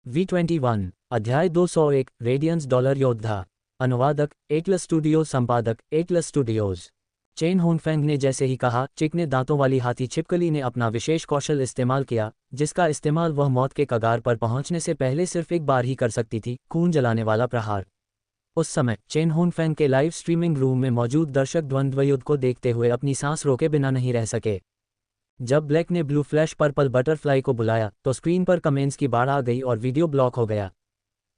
V21 अध्याय 201 radiance dollar योद्धा। अनुवादक एटलस स्टूडियो, संपादक एटलस स्टूडियोज। चेन होनफेंग ने जैसे ही कहा, चिकने दांतों वाली हाथी छिपकली ने अपना विशेष कौशल इस्तेमाल किया, जिसका इस्तेमाल वह मौत के कगार पर पहुंचने से पहले सिर्फ एक बार ही कर सकती थी, खून जलाने वाला प्रहार। उस समय चेन होनफेंग के लाइव स्ट्रीमिंग रूम में मौजूद दर्शक द्वंद्व युद्ध को देखते हुए अपनी सांस रोके बिना नहीं रह सके। जब ब्लैक ने ब्लू फ्लैश पर्पल बटरफ्लाई को बुलाया तो स्क्रीन पर कमेंट्स की बाढ़ आ गई और वीडियो ब्लॉक हो गया।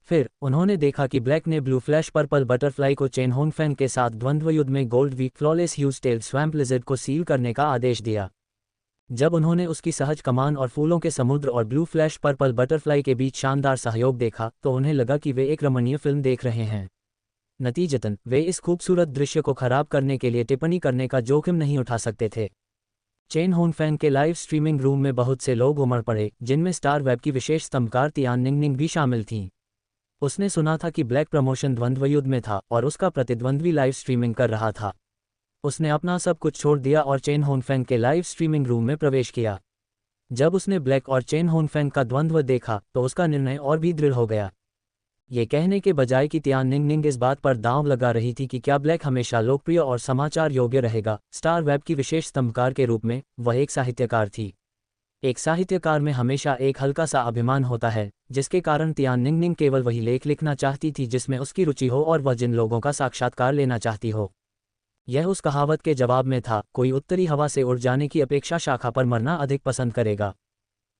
फिर उन्होंने देखा कि ब्लैक ने ब्लू फ्लैश पर्पल बटरफ्लाई को चेन होनफेंग के साथ द्वंद्व युद्ध में gold weak flawless huge tail swamp lizard को सील करने का आदेश दिया। जब उन्होंने उसकी सहज कमान और फूलों के समुद्र और ब्लू फ्लैश पर्पल बटरफ्लाई के बीच शानदार सहयोग देखा तो उन्हें लगा कि वे एक रमणीय फिल्म देख रहे हैं। नतीजतन वे इस खूबसूरत दृश्य को खराब करने के लिए टिप्पणी करने का जोखिम नहीं उठा सकते थे। चेन होनफेंग के लाइव स्ट्रीमिंग रूम में बहुत से लोग उमड़ पड़े, जिनमें स्टार वेब की विशेष स्तंभकार तियान निंगनिंग भी शामिल थीं। उसने सुना था कि ब्लैक प्रमोशन द्वंद्व युद्ध में था और उसका प्रतिद्वंद्वी लाइव स्ट्रीमिंग कर रहा था। उसने अपना सब कुछ छोड़ दिया और चेन होनफेंग के लाइव स्ट्रीमिंग रूम में प्रवेश किया। जब उसने ब्लैक और चेन होनफेंग का द्वंद्व देखा तो उसका निर्णय और भी दृढ़ हो गया। ये कहने के बजाय कि तियान निंगनिंग इस बात पर दांव लगा रही थी कि क्या ब्लैक हमेशा लोकप्रिय और समाचार योग्य रहेगा, स्टार वेब की विशेष स्तंभकार के रूप में वह एक साहित्यकार थी। एक साहित्यकार में हमेशा एक हल्का सा अभिमान होता है, जिसके कारण तियान निंगनिंग केवल वही लेख लिखना चाहती थी जिसमें उसकी रुचि हो और वह जिन लोगों का साक्षात्कार लेना चाहती हो। यह उस कहावत के जवाब में था, कोई उत्तरी हवा से उड़ जाने की अपेक्षा शाखा पर मरना अधिक पसंद करेगा।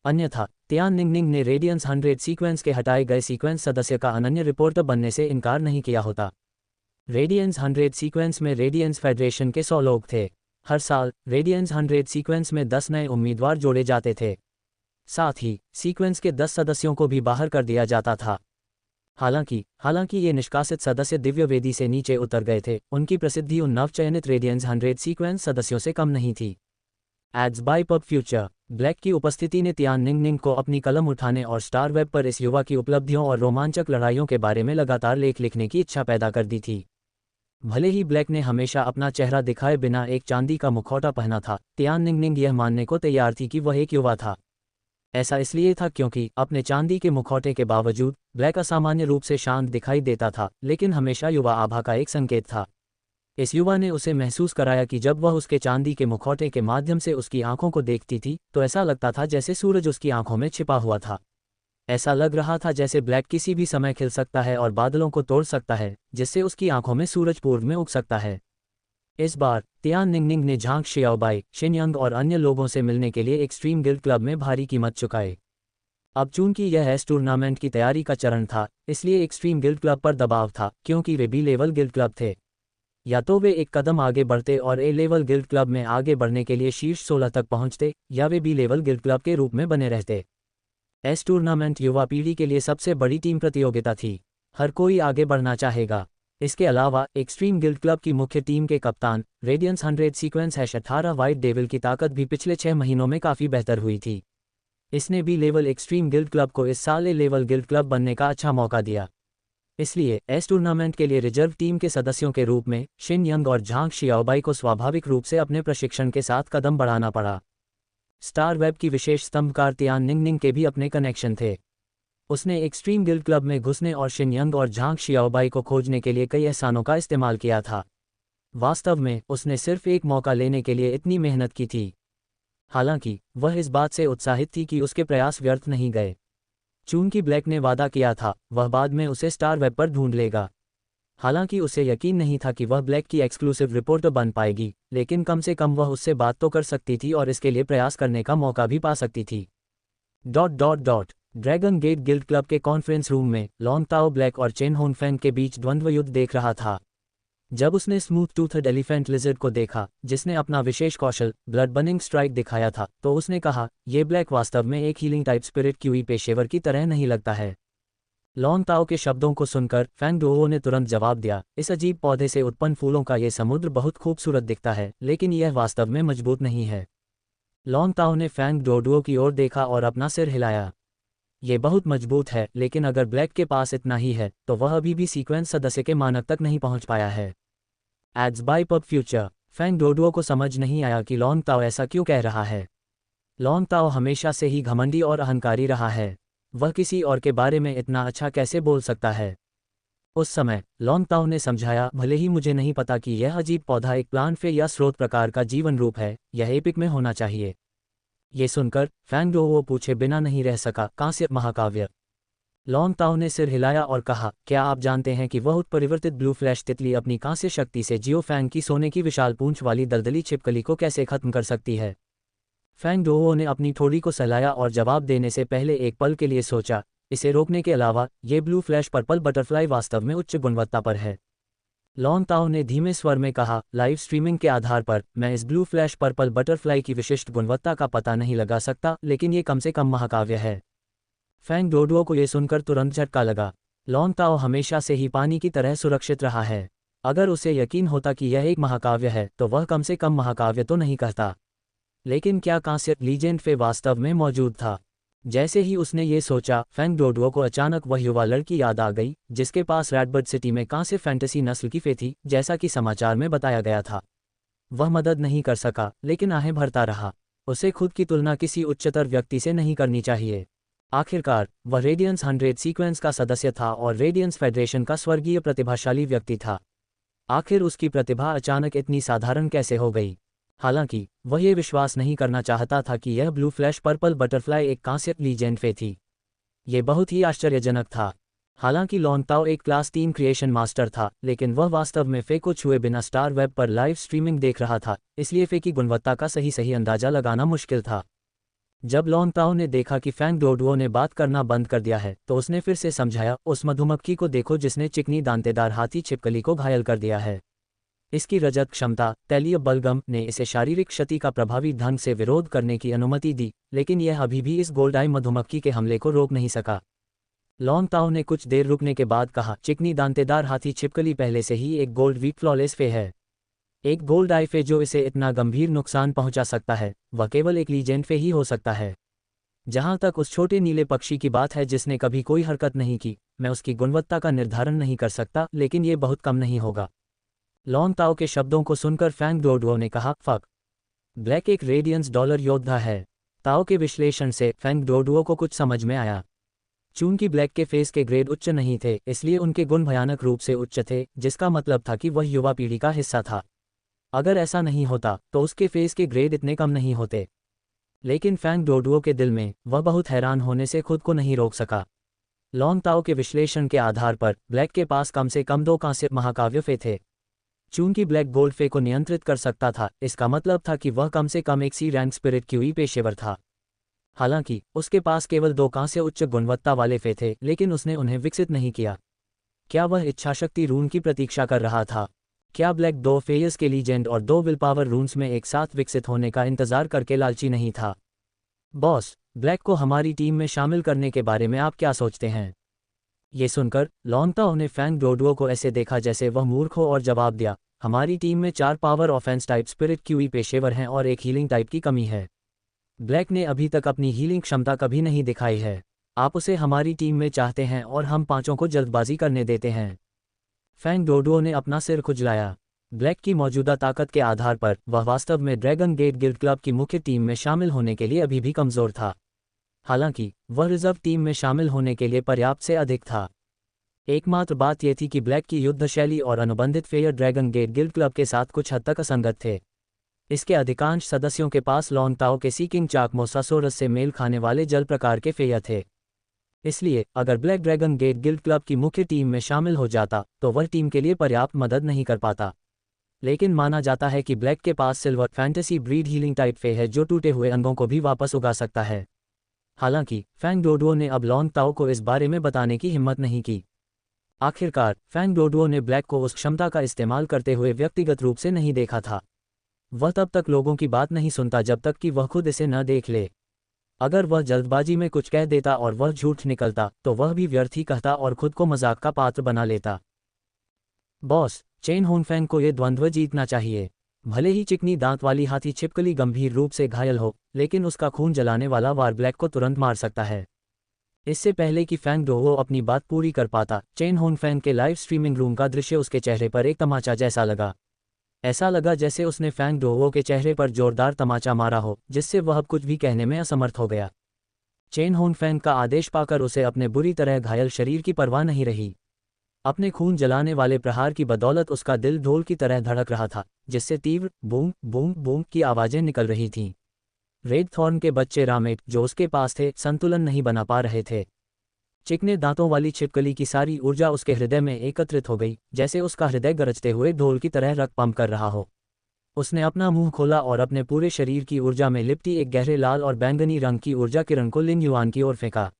अन्यथा तियान निंगनिंग ने रेडियंस 100 सीक्वेंस के हटाए गए सीक्वेंस सदस्य का अनन्य रिपोर्टर बनने से इनकार नहीं किया होता। रेडियंस 100 सीक्वेंस में रेडियंस फेडरेशन के 100 लोग थे। हर साल रेडियंस 100 सीक्वेंस में 10 नए उम्मीदवार जोड़े जाते थे। साथ ही सीक्वेंस के 10 सदस्यों को भी बाहर कर दिया जाता था। हालांकि ये निष्कासित सदस्य दिव्य वेदी से नीचे उतर गए थे, उनकी प्रसिद्धि उन नवचयनित रेडियंस 100 सीक्वेंस सदस्यों से कम नहीं थी। Ads by pub future. Black की उपस्थिति ने तियान निंगनिंग को अपनी कलम उठाने और स्टार वेब पर इस युवा की उपलब्धियों और रोमांचक लड़ाइयों के बारे में लगातार लेख लिखने की इच्छा पैदा कर दी थी। भले ही ब्लैक ने हमेशा अपना चेहरा दिखाए बिना एक चांदी का मुखौटा पहना था, तियान निंगनिंग यह मानने को तैयार थी कि वह एक युवा था। ऐसा इसलिए था क्योंकि अपने चांदी के मुखौटे के बावजूद ब्लैक असामान्य रूप से शांत दिखाई देता था, लेकिन हमेशा युवा आभा का एक संकेत था। इस युवा ने उसे महसूस कराया कि जब वह उसके चांदी के मुखौटे के माध्यम से उसकी आंखों को देखती थी तो ऐसा लगता था जैसे सूरज उसकी आंखों में छिपा हुआ था। ऐसा लग रहा था जैसे ब्लैक किसी भी समय खिल सकता है और बादलों को तोड़ सकता है, जिससे उसकी आंखों में सूरज पूर्व में उग सकता है। इस बार तियान निंगनिंग ने झांग शियाओबाई, शिनयंग और अन्य लोगों से मिलने के लिए एक्सट्रीम गिल्ड क्लब में भारी कीमत चुकाई। अब चूंकि यह एस टूर्नामेंट की तैयारी का चरण था, इसलिए एक्सट्रीम गिल्ड क्लब पर दबाव था, क्योंकि वे बी लेवल गिल्ड क्लब थे। या तो वे एक कदम आगे बढ़ते और ए लेवल गिल्ड क्लब में आगे बढ़ने के लिए शीर्ष 16 तक पहुंचते, या वे बी लेवल गिल्ड क्लब के रूप में बने रहते। एस टूर्नामेंट युवा पीढ़ी के लिए सबसे बड़ी टीम प्रतियोगिता थी। हर कोई आगे बढ़ना चाहेगा। इसके अलावा एक्सट्रीम गिल्ड क्लब की मुख्य टीम के कप्तान रेडियंस 100 सीक्वेंस #18 वाइट डेविल की ताकत भी पिछले 6 महीनों में काफ़ी बेहतर हुई थी। इसने B level extreme guild club को इस साल ए लेवल गिल्ड क्लब बनने का अच्छा मौका दिया। इसलिए एस टूर्नामेंट के लिए रिजर्व टीम के सदस्यों के रूप में शिन यंग और झांग शियाओबाई को स्वाभाविक रूप से अपने प्रशिक्षण के साथ कदम बढ़ाना पड़ा। स्टार वेब की विशेष स्तंभकार तियान निंगनिंग के भी अपने कनेक्शन थे। उसने एक्सट्रीम गिल्ड क्लब में घुसने और शिन यंग और झांग शियाओबाई को खोजने के लिए कई एहसानों का इस्तेमाल किया था। वास्तव में उसने सिर्फ एक मौका लेने के लिए इतनी मेहनत की थी। हालांकि वह इस बात से उत्साहित थी कि उसके प्रयास व्यर्थ नहीं गए। चूंकि ब्लैक ने वादा किया था वह बाद में उसे स्टार वेब पर ढूंढ लेगा। हालांकि उसे यकीन नहीं था कि वह ब्लैक की एक्सक्लूसिव रिपोर्टर बन पाएगी, लेकिन कम से कम वह उससे बात तो कर सकती थी और इसके लिए प्रयास करने का मौका भी पा सकती थी। ड्रैगन गेट गिल्ड क्लब के कॉन्फ्रेंस रूम में लॉन्ग ताओ ब्लैक और चेन होनफेंग के बीच द्वंद्व युद्ध देख रहा था। जब उसने स्मूथ टूथड एलिफेंट लिजर्ड को देखा, जिसने अपना विशेष कौशल ब्लड बर्निंग स्ट्राइक दिखाया था, तो उसने कहा, ये ब्लैक वास्तव में एक हीलिंग टाइप स्पिरिट क्यूई पेशेवर की तरह नहीं लगता है। लॉन्ग ताओ के शब्दों को सुनकर फैंग डुओ ने तुरंत जवाब दिया, इस अजीब पौधे से उत्पन्न फूलों का ये समुद्र बहुत खूबसूरत दिखता है, लेकिन यह वास्तव में मजबूत नहीं है। लॉन्ग ताओ ने फैंग डोडुओ की ओर देखा और अपना सिर हिलाया। ये बहुत मजबूत है, लेकिन अगर ब्लैक के पास इतना ही है तो वह अभी भी सीक्वेंस सदस्य के मानक तक नहीं पहुंच पाया है। Ads by pub future. Fang Doduo को समझ नहीं आया कि लॉन्ग ताओ ऐसा क्यों कह रहा है। लॉन्ग ताओ हमेशा से ही घमंडी और अहंकारी रहा है। वह किसी और के बारे में इतना अच्छा कैसे बोल सकता है? उस समय लॉन्ग ताओ ने समझाया, भले ही मुझे नहीं पता कि यह अजीब पौधा एक प्लांट फे या स्रोत प्रकार का जीवन रूप है, यह एपिक में होना चाहिए। ये सुनकर फैंग डोवो पूछे बिना नहीं रह सका, कांस्य महाकाव्य? लॉन्ग ताओ ने सिर हिलाया और कहा, क्या आप जानते हैं कि वह उत्परिवर्तित ब्लू फ्लैश तितली अपनी कांस्य शक्ति से जियो फैंग की सोने की विशाल पूंछ वाली दलदली छिपकली को कैसे खत्म कर सकती है? फैंग डोवो ने अपनी ठोड़ी को सहलाया और जवाब देने से पहले एक पल के लिए सोचा, इसे रोकने के अलावा ये ब्लू फ्लैश पर्पल बटरफ्लाई वास्तव में उच्च गुणवत्ता पर है। लॉन्ग ताओ ने धीमे स्वर में कहा, लाइव स्ट्रीमिंग के आधार पर मैं इस ब्लू फ्लैश पर्पल बटरफ्लाई की विशिष्ट गुणवत्ता का पता नहीं लगा सकता, लेकिन ये कम से कम महाकाव्य है। फैंग डोडुओ को यह सुनकर तुरंत झटका लगा। लॉन्ग ताओ हमेशा से ही पानी की तरह सुरक्षित रहा है। अगर उसे यकीन होता कि यह एक महाकाव्य है तो वह कम से कम महाकाव्य तो नहीं कहता। लेकिन क्या कांस्य लीजेंड फे वास्तव में मौजूद था? जैसे ही उसने ये सोचा, फैंग डोडुओ को अचानक वह युवा लड़की याद आ गई जिसके पास रेडबर्ड सिटी में कांस्य फैंटेसी नस्ल की फे थी, जैसा कि समाचार में बताया गया था। वह मदद नहीं कर सका, लेकिन आहें भरता रहा। उसे खुद की तुलना किसी उच्चतर व्यक्ति से नहीं करनी चाहिए। आखिरकार वह रेडियंस 100 सीक्वेंस का सदस्य था और रेडियंस फेडरेशन का स्वर्गीय प्रतिभाशाली व्यक्ति था। आखिर उसकी प्रतिभा अचानक इतनी साधारण कैसे हो गई? हालांकि वह ये विश्वास नहीं करना चाहता था कि यह ब्लू फ्लैश पर्पल बटरफ्लाई एक कांस्य लीजेंड फे थी। ये बहुत ही आश्चर्यजनक था। हालांकि लॉन्ग ताओ एक क्लास 3 क्रिएशन मास्टर था, लेकिन वह वास्तव में फे को छुए बिना स्टार वेब पर लाइव स्ट्रीमिंग देख रहा था, इसलिए फे की गुणवत्ता का सही अंदाजा लगाना मुश्किल था। जब लॉन्ग ताओ ने देखा कि फैंग डोडुओ ने बात करना बंद कर दिया है, तो उसने फिर से समझाया, उस मधुमक्खी को देखो जिसने चिकनी दांतेदार हाथी छिपकली को घायल कर दिया है। इसकी रजत क्षमता तैलीय बलगम ने इसे शारीरिक क्षति का प्रभावी ढंग से विरोध करने की अनुमति दी, लेकिन यह अभी भी इस गोल्ड आई मधुमक्खी के हमले को रोक नहीं सका। लॉन्ग ताओ ने कुछ देर रुकने के बाद कहा, चिकनी दांतेदार हाथी छिपकली पहले से ही एक गोल्ड वीक फ्लॉलेस फे है। एक गोल्ड आई फे जो इसे इतना गंभीर नुकसान पहुंचा सकता है, वह केवल एक लीजेंड फे ही हो सकता है। जहां तक उस छोटे नीले पक्षी की बात है जिसने कभी कोई हरकत नहीं की, मैं उसकी गुणवत्ता का निर्धारण नहीं कर सकता, लेकिन ये बहुत कम नहीं होगा। लॉन्ग ताओ के शब्दों को सुनकर फैंग डोडुओ ने कहा, फक। ब्लैक एक रेडियंस डॉलर योद्धा है। ताओ के विश्लेषण से फैंग डोडुओ को कुछ समझ में आया। चूंकि ब्लैक के फेस के ग्रेड उच्च नहीं थे, इसलिए उनके गुण भयानक रूप से उच्च थे, जिसका मतलब था कि वह युवा पीढ़ी का हिस्सा था। अगर ऐसा नहीं होता तो उसके फेस के ग्रेड इतने कम नहीं होते। लेकिन फैंग डोडुओ के दिल में वह बहुत हैरान होने से खुद को नहीं रोक सका। लॉन्ग ताओ के विश्लेषण के आधार पर ब्लैक के पास कम से कम 2 कांस्य महाकाव्य फे थे। चूंकि ब्लैक गोल्ड फे को नियंत्रित कर सकता था, इसका मतलब था कि वह कम से कम एक सी रैंक स्पिरिट क्यूई पेशेवर था। हालांकि उसके पास केवल 2 कांस्य उच्च गुणवत्ता वाले फे थे, लेकिन उसने उन्हें विकसित नहीं किया। क्या वह इच्छाशक्ति रून की प्रतीक्षा कर रहा था? क्या ब्लैक 2 फेयर्स के लीजेंड और 2 विल पावर रून्स में एक साथ विकसित होने का इंतजार करके लालची नहीं था? बॉस, ब्लैक को हमारी टीम में शामिल करने के बारे में आप क्या सोचते हैं? ये सुनकर लॉन्ग ताओ ने फैंग डोडुओ को ऐसे देखा जैसे वह मूर्ख हो और जवाब दिया, हमारी टीम में 4 power offence type spirit QE पेशेवर हैं और एक हीलिंग टाइप की कमी है। ब्लैक ने अभी तक अपनी हीलिंग क्षमता कभी नहीं दिखाई है। आप उसे हमारी टीम में चाहते हैं और हम पांचों को जल्दबाजी करने देते हैं। फैंग डोडुओ ने अपना सिर खुजलाया। ब्लैक की मौजूदा ताकत के आधार पर वह वास्तव में ड्रैगन गेट गिल्ड क्लब की मुख्य टीम में शामिल होने के लिए अभी भी कमजोर था। हालांकि वह रिजर्व टीम में शामिल होने के लिए पर्याप्त से अधिक था। एकमात्र बात यह थी कि ब्लैक की युद्ध शैली और अनुबंधित fair dragon gate guild club के साथ कुछ हद तक असंगत थे। इसके अधिकांश सदस्यों के पास लॉन्ग ताओ के सीकिंग चाक मोसासोरस से मेल खाने वाले जल प्रकार के फेयर थे। इसलिए अगर black dragon gate guild club की मुख्य टीम में शामिल हो जाता तो वह टीम के लिए पर्याप्त मदद नहीं कर पाता। लेकिन माना जाता है कि ब्लैक के पास silver fantasy breed healing type fae है जो टूटे हुए अंगों को भी वापस उगा सकता है। हालांकि फैंग डोडुओ ने अब लॉन्ग ताओ को इस बारे में बताने की हिम्मत नहीं की। आखिरकार फैंग डोडुओ ने ब्लैक को उस क्षमता का इस्तेमाल करते हुए व्यक्तिगत रूप से नहीं देखा था। वह तब तक लोगों की बात नहीं सुनता जब तक कि वह खुद इसे न देख ले। अगर वह जल्दबाजी में कुछ कह देता और वह झूठ निकलता तो वह भी व्यर्थ ही कहता और खुद को मजाक का पात्र बना लेता। बॉस, चेन होनफैंग को यह द्वंद्व जीतना चाहिए। भले ही चिकनी दांत वाली हाथी छिपकली गंभीर रूप से घायल हो, लेकिन उसका खून जलाने वाला वार ब्लैक को तुरंत मार सकता है। इससे पहले कि फैंग डोवो अपनी बात पूरी कर पाता, चेन होनफैंग के लाइव स्ट्रीमिंग रूम का दृश्य उसके चेहरे पर एक तमाचा जैसा लगा। ऐसा लगा जैसे उसने फैंग डोवो के चेहरे पर जोरदार तमाचा मारा हो, जिससे वह अब कुछ भी कहने में असमर्थ हो गया। चेन होनफेंग का आदेश पाकर उसे अपने बुरी तरह घायल शरीर की परवाह नहीं रही। अपने खून जलाने वाले प्रहार की बदौलत उसका दिल ढोल की तरह धड़क रहा था, जिससे तीव्र बूम बूम बूम की आवाजें निकल रही थीं। रेड थॉर्न के बच्चे रामेट, जो उसके पास थे, संतुलन नहीं बना पा रहे थे। चिक ने दांतों वाली छिपकली की सारी ऊर्जा उसके हृदय में एकत्रित हो गई, जैसे उसका हृदय गरजते हुए ढोल की तरह रक्त पंप कर रहा हो। उसने अपना मुंह खोला और अपने पूरे शरीर की ऊर्जा में लिपटी एक गहरे लाल और बैंगनी रंग की ऊर्जा किरण को लिन युआन की ओर फेंका।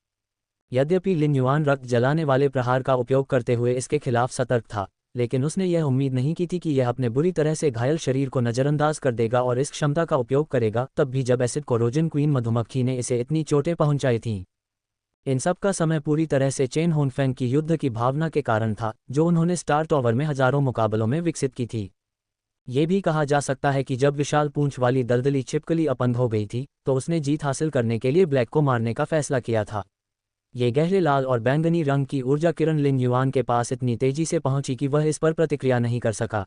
यद्यपि लिन युआन रक्त जलाने वाले प्रहार का उपयोग करते हुए इसके खिलाफ सतर्क था, लेकिन उसने यह उम्मीद नहीं की थी कि यह अपने बुरी तरह से घायल शरीर को नज़रअंदाज कर देगा और इस क्षमता का उपयोग करेगा, तब भी जब एसिड कोरोजन क्वीन मधुमक्खी ने इसे इतनी चोटें पहुंचाई थीं। इन सब का समय पूरी तरह से चेन होनफेंग की युद्ध की भावना के कारण था, जो उन्होंने स्टार टॉवर में हजारों मुकाबलों में विकसित की थी। ये भी कहा जा सकता है कि जब विशाल पूंछ वाली दलदली छिपकली अपंग हो गई थी, तो उसने जीत हासिल करने के लिए ब्लैक को मारने का फैसला किया था। ये गहरे लाल और बैंगनी रंग की ऊर्जा किरण लिन युआन के पास इतनी तेजी से पहुंची कि वह इस पर प्रतिक्रिया नहीं कर सका।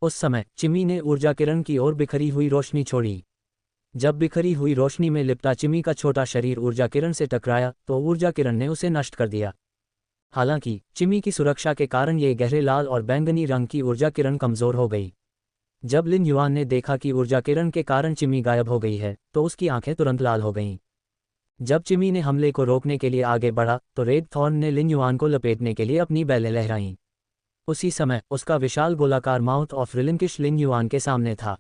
उस समय चिमी ने ऊर्जा किरण की ओर बिखरी हुई रोशनी छोड़ी। जब बिखरी हुई रोशनी में लिपटा चिमी का छोटा शरीर ऊर्जा किरण से टकराया, तो ऊर्जा किरण ने उसे नष्ट कर दिया। हालांकि चिमी की सुरक्षा के कारण ये गहरे लाल और बैंगनी रंग की ऊर्जा किरण कमजोर हो गई। जब लिन युआन ने देखा कि ऊर्जा किरण के कारण चिमी गायब हो गई है, तो उसकी आंखें तुरंत लाल हो गईं। जब चिमी ने हमले को रोकने के लिए आगे बढ़ा, तो रेड थॉर्न ने लिन युआन को लपेटने के लिए अपनी बैलें लहराईं। उसी समय उसका विशाल गोलाकार माउथ ऑफ रिलिंकिश लिन युआन के सामने था।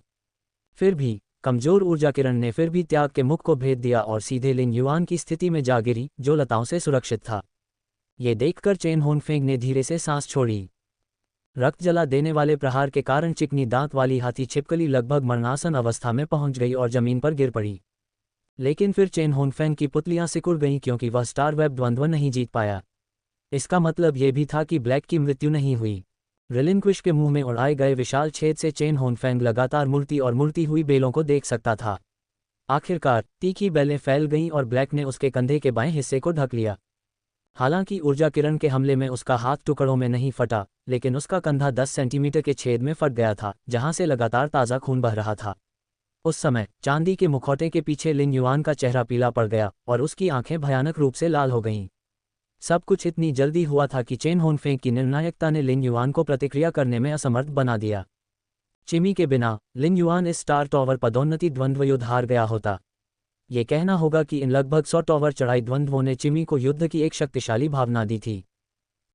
फिर भी कमजोर ऊर्जा किरण ने फिर भी त्याग के मुख को भेद दिया और सीधे लिन युआन की स्थिति में जा गिरी, जो लताओं से सुरक्षित था। ये देखकर चेन होनफेंग ने धीरे से सांस छोड़ी। रक्त जला देने वाले प्रहार के कारण चिकनी दांत वाली हाथी छिपकली लगभग मरणासन अवस्था में पहुंच गई और जमीन पर गिर पड़ी। लेकिन फिर चेन होनफेंग की पुतलियां सिकुड़ गईं, क्योंकि वह स्टार वेब द्वंद्व नहीं जीत पाया। इसका मतलब ये भी था कि ब्लैक की मृत्यु नहीं हुई। रिलिंक्विश के मुंह में उड़ाए गए विशाल छेद से चेन होनफेंग लगातार मुड़ती हुई बेलों को देख सकता था। आखिरकार तीखी बेलें फैल गईं और ब्लैक ने उसके कंधे के बाएं हिस्से को ढक लिया। हालांकि ऊर्जा किरण के हमले में उसका हाथ टुकड़ों में नहीं फटा, लेकिन उसका कंधा 10 सेंटीमीटर के छेद में फट गया था, जहां से लगातार ताज़ा खून बह रहा था। उस समय चांदी के मुखौटे के पीछे लिन युआन का चेहरा पीला पड़ गया और उसकी आंखें भयानक रूप से लाल हो गईं। सब कुछ इतनी जल्दी हुआ था कि चेन होनफेंग की निर्णायकता ने लिन युआन को प्रतिक्रिया करने में असमर्थ बना दिया। चिमी के बिना लिन युआन इस स्टार टॉवर पदोन्नति द्वंद्व युद्ध हार गया होता। ये कहना होगा कि इन लगभग 100 टॉवर चढ़ाई द्वंद्वों ने चिमी को युद्ध की एक शक्तिशाली भावना दी थी।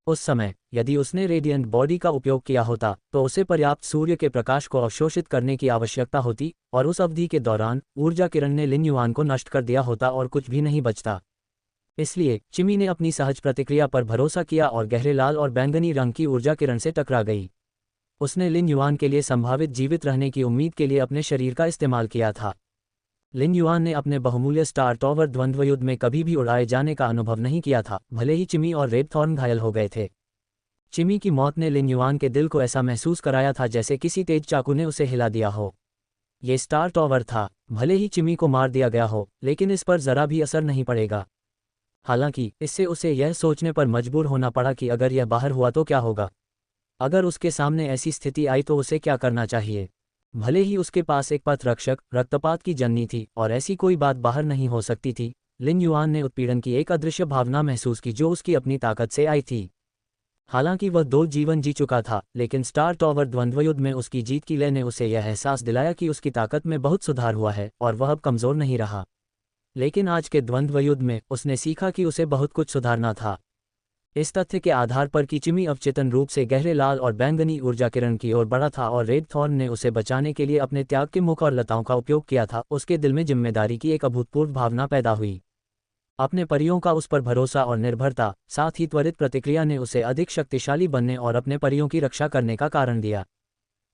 उस समय यदि उसने रेडिएंट बॉडी का उपयोग किया होता, तो उसे पर्याप्त सूर्य के प्रकाश को अवशोषित करने की आवश्यकता होती, और उस अवधि के दौरान ऊर्जा किरण ने लिन युआन को नष्ट कर दिया होता और कुछ भी नहीं बचता। इसलिए चिमी ने अपनी सहज प्रतिक्रिया पर भरोसा किया और गहरे लाल और बैंगनी रंग की ऊर्जा किरण से टकरा गई। उसने लिन युआन के लिए संभावित जीवित रहने की उम्मीद के लिए अपने शरीर का इस्तेमाल किया था। लिन युआन ने अपने बहुमूल्य स्टार टॉवर द्वंद्व युद्ध में कभी भी उड़ाए जाने का अनुभव नहीं किया था, भले ही चिमी और रेड थॉर्न घायल हो गए थे। चिमी की मौत ने लिन युआन के दिल को ऐसा महसूस कराया था जैसे किसी तेज चाकू ने उसे हिला दिया हो। ये स्टार टॉवर था, भले ही चिमी को मार दिया गया हो, लेकिन इस पर जरा भी असर नहीं पड़ेगा। हालांकि इससे उसे यह सोचने पर मजबूर होना पड़ा कि अगर यह बाहर हुआ तो क्या होगा। अगर उसके सामने ऐसी स्थिति आई तो उसे क्या करना चाहिए। भले ही उसके पास एक पथ रक्षक रक्तपात की जननी थी और ऐसी कोई बात बाहर नहीं हो सकती थी, लिन युआन ने उत्पीड़न की एक अदृश्य भावना महसूस की जो उसकी अपनी ताकत से आई थी। हालांकि वह 2 जीवन जी चुका था, लेकिन स्टार टॉवर द्वंद्वयुद्ध में उसकी जीत की लय ने उसे यह एहसास दिलाया कि उसकी ताकत में बहुत सुधार हुआ है और वह अब कमज़ोर नहीं रहा। लेकिन आज के द्वंद्वयुद्ध में उसने सीखा कि उसे बहुत कुछ सुधारना था। इस तथ्य के आधार पर कि चिमी अवचेतन रूप से गहरे लाल और बैंगनी ऊर्जा किरण की ओर बढ़ा था और रेड थॉर्न ने उसे बचाने के लिए अपने त्याग के मुख और लताओं का उपयोग किया था, उसके दिल में जिम्मेदारी की एक अभूतपूर्व भावना पैदा हुई। अपने परियों का उस पर भरोसा और निर्भरता, साथ ही त्वरित प्रतिक्रिया ने उसे अधिक शक्तिशाली बनने और अपने परियों की रक्षा करने का कारण दिया।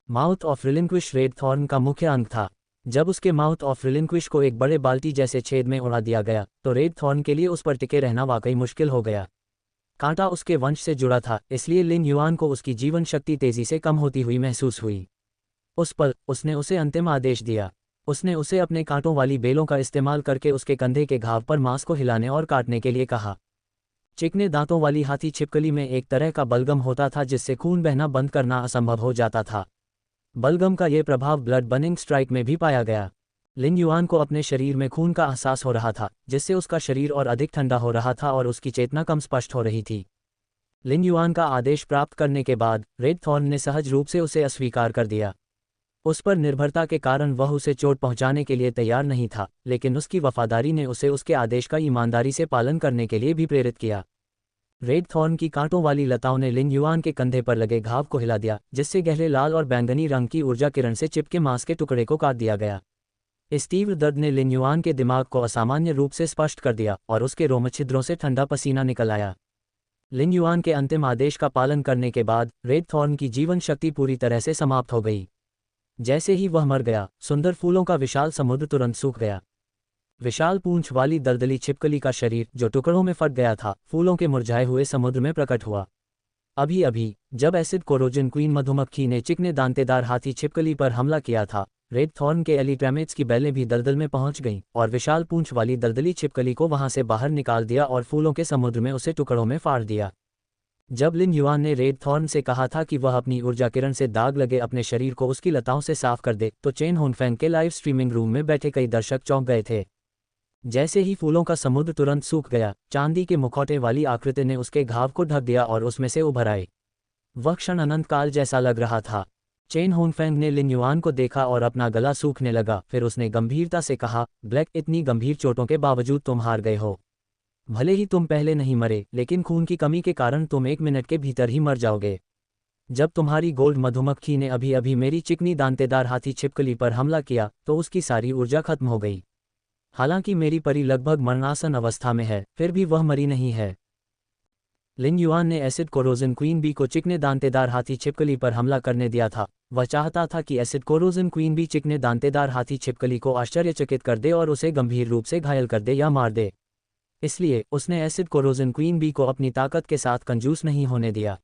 Mouth of relinquish red thorn का मुख्य अंग था। जब उसके माउथ ऑफ रिलिंक्विश को एक बड़े बाल्टी जैसे छेद में उड़ा दिया गया, तो रेड थॉर्न के लिए उस पर टिके रहना वाकई मुश्किल हो गया। कांटा उसके वंश से जुड़ा था, इसलिए लिन युआन को उसकी जीवन शक्ति तेजी से कम होती हुई महसूस हुई। उस पल उसने उसे अंतिम आदेश दिया। उसने उसे अपने कांटों वाली बेलों का इस्तेमाल करके उसके कंधे के घाव पर मांस को हिलाने और काटने के लिए कहा। चिकने दांतों वाली हाथी छिपकली में एक तरह का बलगम होता था जिससे खून बहना बंद करना असंभव हो जाता था। बलगम का ये प्रभाव ब्लड बर्निंग स्ट्राइक में भी पाया गया। लिन युआन को अपने शरीर में खून का एहसास हो रहा था, जिससे उसका शरीर और अधिक ठंडा हो रहा था और उसकी चेतना कम स्पष्ट हो रही थी। लिन युआन का आदेश प्राप्त करने के बाद रेड थॉर्न ने सहज रूप से उसे अस्वीकार कर दिया। उस पर निर्भरता के कारण वह उसे चोट पहुंचाने के लिए तैयार नहीं था, लेकिन उसकी वफादारी ने उसे उसके आदेश का ईमानदारी से पालन करने के लिए भी प्रेरित किया। रेड थॉर्न की कांटों वाली लताओं ने लिन युआन के कंधे पर लगे घाव को हिला दिया, जिससे गहरे लाल और बैंगनी रंग की ऊर्जा किरण से चिपके मांस के टुकड़े को काट दिया गया। इस तीव्र दर्द ने लिन युआन के दिमाग को असामान्य रूप से स्पष्ट कर दिया और उसके रोमछिद्रों से ठंडा पसीना निकल आया। लिन युआन के अंतिम आदेश का पालन करने के बाद रेड थॉर्न की जीवन शक्ति पूरी तरह से समाप्त हो गई। जैसे ही वह मर गया, सुंदर फूलों का विशाल समुद्र तुरंत सूख गया। विशाल पूंछ वाली दलदली छिपकली का शरीर, जो टुकड़ों में फट गया था, फूलों के मुरझाए हुए समुद्र में प्रकट हुआ। अभी अभी जब एसिड कोरोजन क्वीन मधुमक्खी ने चिकने दांतेदार हाथी छिपकली पर हमला किया था, रेड थॉर्न के एलिट्रामेट्स की बैलें भी दलदल में पहुंच गईं और विशाल पूंछ वाली दलदली छिपकली को वहां से बाहर निकाल दिया और फूलों के समुद्र में उसे टुकड़ों में फाड़ दिया। जब लिन युआन ने रेड थॉर्न से कहा था कि वह अपनी ऊर्जा किरण से दाग लगे अपने शरीर को उसकी लताओं से साफ कर दे, तो चेन होनफेंग के लाइव स्ट्रीमिंग रूम में बैठे कई दर्शक चौंक गए थे। जैसे ही फूलों का समुद्र तुरंत सूख गया, चांदी के मुखौटे वाली आकृति ने उसके घाव को ढक दिया और उसमें से उभर आए। वह क्षण अनंत काल जैसा लग रहा था। चेन होनफेंग ने लिन युआन को देखा और अपना गला सूखने लगा। फिर उसने गंभीरता से कहा, ब्लैक, इतनी गंभीर चोटों के बावजूद तुम हार गए हो। भले ही तुम पहले नहीं मरे, लेकिन खून की कमी के कारण तुम 1 मिनट के भीतर ही मर जाओगे। जब तुम्हारी गोल्ड मधुमक्खी ने अभी अभी मेरी चिकनी दांतेदार हाथी छिपकली पर हमला किया, तो उसकी सारी ऊर्जा खत्म हो गई। हालांकि मेरी परी लगभग मरणासन अवस्था में है, फिर भी वह मरी नहीं है। लिन युआन ने एसिड कोरोजन क्वीन बी को चिकने दांतेदार हाथी छिपकली पर हमला करने दिया था। वह चाहता था कि एसिड कोरोजन क्वीन बी चिकने दांतेदार हाथी छिपकली को आश्चर्यचकित कर दे और उसे गंभीर रूप से घायल कर दे या मार दे। इसलिए उसने एसिड कोरोजन क्वीन बी को अपनी ताकत के साथ कंजूस नहीं होने दिया।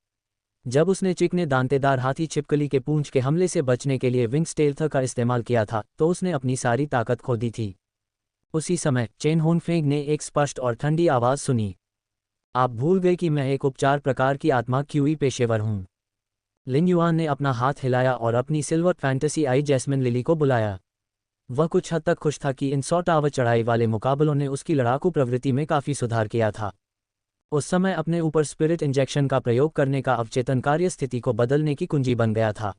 जब उसने चिकने दांतेदार हाथी छिपकली के पूंछ के हमले से बचने के लिए विंग स्टेल्थ का इस्तेमाल किया था, तो उसने अपनी सारी ताकत खो दी थी। उसी समय चेन होनफेंग ने एक स्पष्ट और ठंडी आवाज़ सुनी, आप भूल गए कि मैं एक उपचार प्रकार की आत्मा क्यूई पेशेवर हूँ। लिन युआन ने अपना हाथ हिलाया और अपनी silver fantasy eye jasmine lily को बुलाया। वह कुछ हद तक खुश था कि इन 100 टावर चढ़ाई वाले मुकाबलों ने उसकी लड़ाकू प्रवृत्ति में काफ़ी सुधार किया था। उस समय अपने ऊपर स्पिरिट इंजेक्शन का प्रयोग करने का अवचेतन कार्य स्थिति को बदलने की कुंजी बन गया था।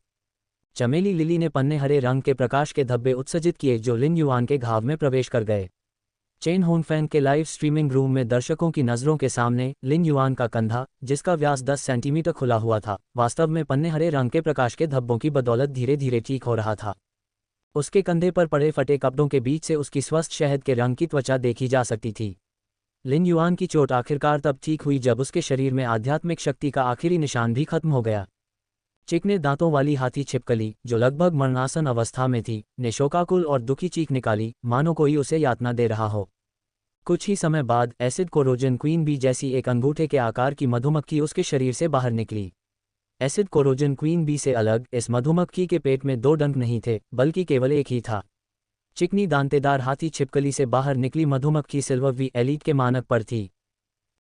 चमेली लिली ने पन्ने हरे रंग के प्रकाश के धब्बे उत्सर्जित किए जो लिन युआन के घाव में प्रवेश कर गए। चेन होनफेंग के लाइव स्ट्रीमिंग रूम में दर्शकों की नज़रों के सामने लिन युआन का कंधा, जिसका व्यास 10 सेंटीमीटर खुला हुआ था, वास्तव में पन्ने हरे रंग के प्रकाश के धब्बों की बदौलत धीरे धीरे ठीक हो रहा था। उसके कंधे पर पड़े फटे कपड़ों के बीच से उसकी स्वस्थ शहद के रंग की त्वचा देखी जा सकती थी। लिन युआन की चोट आखिरकार तब ठीक हुई जब उसके शरीर में आध्यात्मिक शक्ति का आखिरी निशान भी खत्म हो गया। चिकने दांतों वाली हाथी छिपकली, जो लगभग मरणासन अवस्था में थी, ने शोकाकुल और दुखी चीख निकाली, मानो कोई उसे यातना दे रहा हो। कुछ ही समय बाद एसिड कोरोजन क्वीन बी जैसी एक अंगूठे के आकार की मधुमक्खी उसके शरीर से बाहर निकली। एसिड कोरोजन क्वीन बी से अलग इस मधुमक्खी के पेट में 2 डंक नहीं थे, बल्कि केवल एक ही था। चिकनी दांतेदार हाथी छिपकली से बाहर निकली मधुमक्खी सिल्वर वी एलीट के मानक पर थी।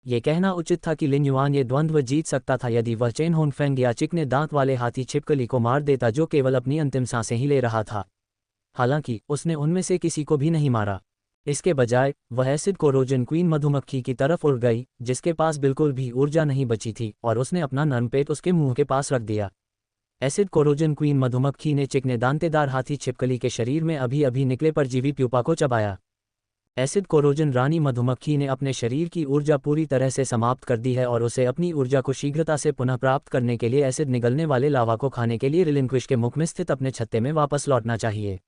ये कहना उचित था कि लिन युआन ये द्वंद्व जीत सकता था यदि वह चेन होनफेंग या चिकने दांत वाले हाथी छिपकली को मार देता, जो केवल अपनी अंतिम सांसें ही ले रहा था। हालांकि उसने उनमें से किसी को भी नहीं मारा। इसके बजाय वह एसिड कोरोजन क्वीन मधुमक्खी की तरफ उड़ गई, जिसके पास बिल्कुल भी ऊर्जा नहीं बची थी, और उसने अपना नर्म पेट उसके मुंह के पास रख दिया। एसिड कोरोजन क्वीन मधुमक्खी ने चिकने दांतेदार हाथी छिपकली के शरीर में अभी अभी निकले परजीवी प्यूपा को चबाया। एसिड कोरोजन रानी मधुमक्खी ने अपने शरीर की ऊर्जा पूरी तरह से समाप्त कर दी है और उसे अपनी ऊर्जा को शीघ्रता से पुनः प्राप्त करने के लिए एसिड निगलने वाले लावा को खाने के लिए रिलिंक्विश के मुख में स्थित अपने छत्ते में वापस लौटना चाहिए।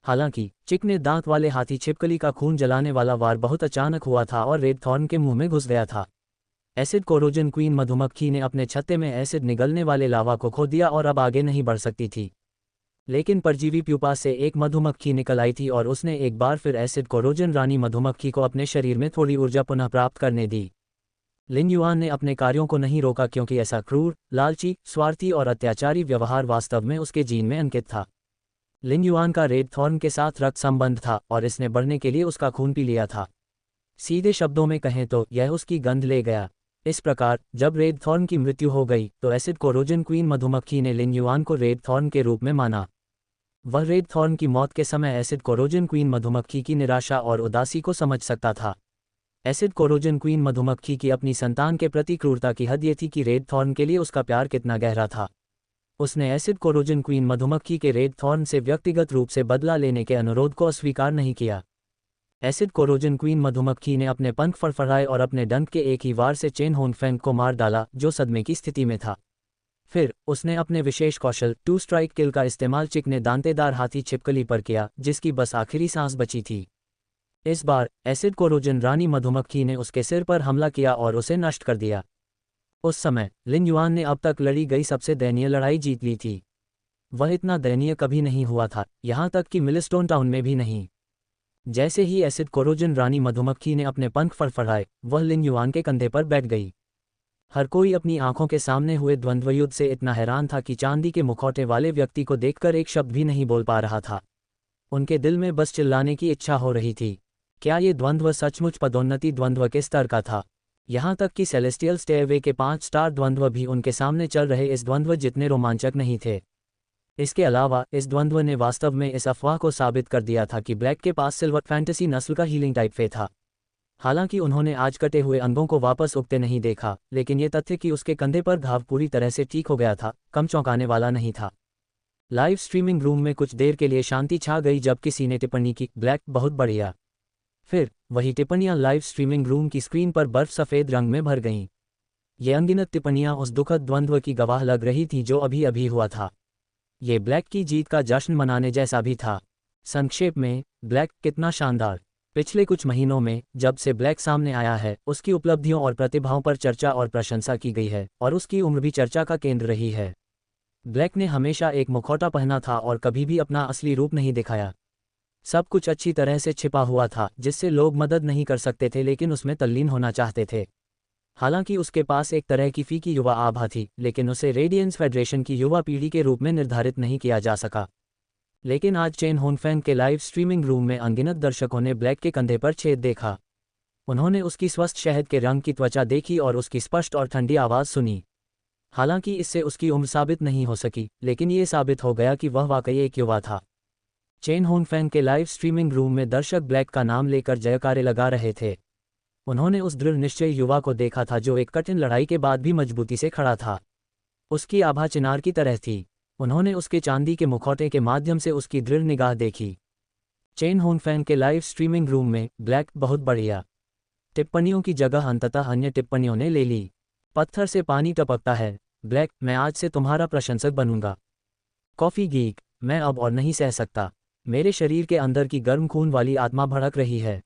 हालांकि चिकने दांत वाले हाथी छिपकली का खून जलाने वाला वार बहुत अचानक हुआ था और रेड थॉर्न के मुंह में घुस गया था। एसिड कोरोजन क्वीन मधुमक्खी ने अपने छत्ते में एसिड निगलने वाले लावा को खो दिया और अब आगे नहीं बढ़ सकती थी। लेकिन परजीवी प्यूपा से एक मधुमक्खी निकल आई थी और उसने एक बार फिर एसिड कोरोजन रानी मधुमक्खी को अपने शरीर में थोड़ी ऊर्जा पुनः प्राप्त करने दी। लिन युआन ने अपने कार्यों को नहीं रोका, क्योंकि ऐसा क्रूर, लालची, स्वार्थी और अत्याचारी व्यवहार वास्तव में उसके जीन में अंकित था। लिन युआन का रेड थॉर्न के साथ रक्त संबंध था और इसने बढ़ने के लिए उसका खून पी लिया था। सीधे शब्दों में कहें तो यह उसकी गंध ले गया। इस प्रकार जब रेड थॉर्न की मृत्यु हो गई तो एसिड कोरोजन क्वीन मधुमक्खी ने लिन युआन को रेड थॉर्न के रूप में माना। वह रेड थॉर्न की मौत के समय एसिड कोरोजन क्वीन मधुमक्खी की निराशा और उदासी को समझ सकता था। एसिड कोरोजन क्वीन मधुमक्खी की अपनी संतान के प्रति क्रूरता की हद ये थी कि रेड थॉर्न के लिए उसका प्यार कितना गहरा था। उसने एसिड कोरोजन क्वीन मधुमक्खी के रेड थॉर्न से व्यक्तिगत रूप से बदला लेने के अनुरोध को अस्वीकार नहीं किया। एसिड कोरोजन क्वीन मधुमक्खी ने अपने पंख फड़फड़ाए और अपने डंक के एक ही वार से चेन होनफेंग को मार डाला, जो सदमे की स्थिति में था। फिर उसने अपने विशेष कौशल 2 स्ट्राइक किल का इस्तेमाल चिकने दांतेदार हाथी छिपकली पर किया, जिसकी बस आखिरी सांस बची थी। इस बार एसिड कोरोजन रानी मधुमक्खी ने उसके सिर पर हमला किया और उसे नष्ट कर दिया। उस समय लिन युआन ने अब तक लड़ी गई सबसे दयनीय लड़ाई जीत ली थी। वह इतना दयनीय कभी नहीं हुआ था, यहाँ तक कि मिलस्टोन टाउन में भी नहीं। जैसे ही एसिड कोरोजन रानी मधुमक्खी ने अपने पंख फड़फड़ाए, वह लिन युआन के कंधे पर बैठ गई। हर कोई अपनी आंखों के सामने हुए द्वंद्वयुद्ध से इतना हैरान था कि चांदी के मुखौटे वाले व्यक्ति को देखकर एक शब्द भी नहीं बोल पा रहा था। उनके दिल में बस चिल्लाने की इच्छा हो रही थी। क्या ये द्वंद्व सचमुच पदोन्नति द्वंद्व के स्तर का था? यहाँ तक कि सेलेस्टियल स्टेयरवे के 5 स्टार द्वंद्व भी उनके सामने चल रहे इस द्वंद्व जितने रोमांचक नहीं थे। इसके अलावा इस द्वंद्व ने वास्तव में इस अफवाह को साबित कर दिया था कि ब्लैक के पास सिल्वर फैंटेसी नस्ल का हीलिंग टाइप फे था। हालांकि उन्होंने आज कटे हुए अंगों को वापस उगते नहीं देखा, लेकिन ये तथ्य कि उसके कंधे पर घाव पूरी तरह से ठीक हो गया था, कम चौंकाने वाला नहीं था। लाइव स्ट्रीमिंग रूम में कुछ देर के लिए शांति छा गई जब किसी ने टिप्पणी की, ब्लैक बहुत बढ़िया। फिर वही टिप्पणियां लाइव स्ट्रीमिंग रूम की स्क्रीन पर बर्फ सफ़ेद रंग में भर गईं। ये अनगिनत टिप्पणियां उस दुखद द्वंद्व की गवाह लग रही थीं जो अभी अभी हुआ था। ये ब्लैक की जीत का जश्न मनाने जैसा भी था। संक्षेप में, ब्लैक कितना शानदार। पिछले कुछ महीनों में जब से ब्लैक सामने आया है, उसकी उपलब्धियों और प्रतिभाओं पर चर्चा और प्रशंसा की गई है, और उसकी उम्र भी चर्चा का केंद्र रही है। ब्लैक ने हमेशा एक मुखौटा पहना था और कभी भी अपना असली रूप नहीं दिखाया। सब कुछ अच्छी तरह से छिपा हुआ था, जिससे लोग मदद नहीं कर सकते थे लेकिन उसमें तल्लीन होना चाहते थे। हालांकि उसके पास एक तरह की फीकी युवा आभा थी, लेकिन उसे रेडियंस फेडरेशन की युवा पीढ़ी के रूप में निर्धारित नहीं किया जा सका। लेकिन आज चेन होनफेंग के लाइव स्ट्रीमिंग रूम में अनगिनत दर्शकों ने ब्लैक के कंधे पर छेद देखा। उन्होंने उसकी स्वस्थ शहद के रंग की त्वचा देखी और उसकी स्पष्ट और ठंडी आवाज़ सुनी। हालांकि इससे उसकी उम्र साबित नहीं हो सकी, लेकिन ये साबित हो गया कि वह वाकई एक युवा था। चेन होनफेंग के लाइव स्ट्रीमिंग रूम में दर्शक ब्लैक का नाम लेकर जयकारे लगा रहे थे। उन्होंने उस दृढ़ निश्चयी युवा को देखा था जो एक कठिन लड़ाई के बाद भी मजबूती से खड़ा था। उसकी आभा चिनार की तरह थी। उन्होंने उसके चांदी के मुखौटे के माध्यम से उसकी दृढ़ निगाह देखी। चेन होनफेंग के लाइव स्ट्रीमिंग रूम में ब्लैक बहुत बढ़िया। टिप्पणियों की जगह अंततः अन्य टिप्पणियों ने ले ली। पत्थर से पानी टपकता है। ब्लैक, मैं आज से तुम्हारा प्रशंसक बनूंगा। कॉफ़ी गीक, मैं अब और नहीं सह सकता। मेरे शरीर के अंदर की गर्म खून वाली आत्मा भड़क रही है।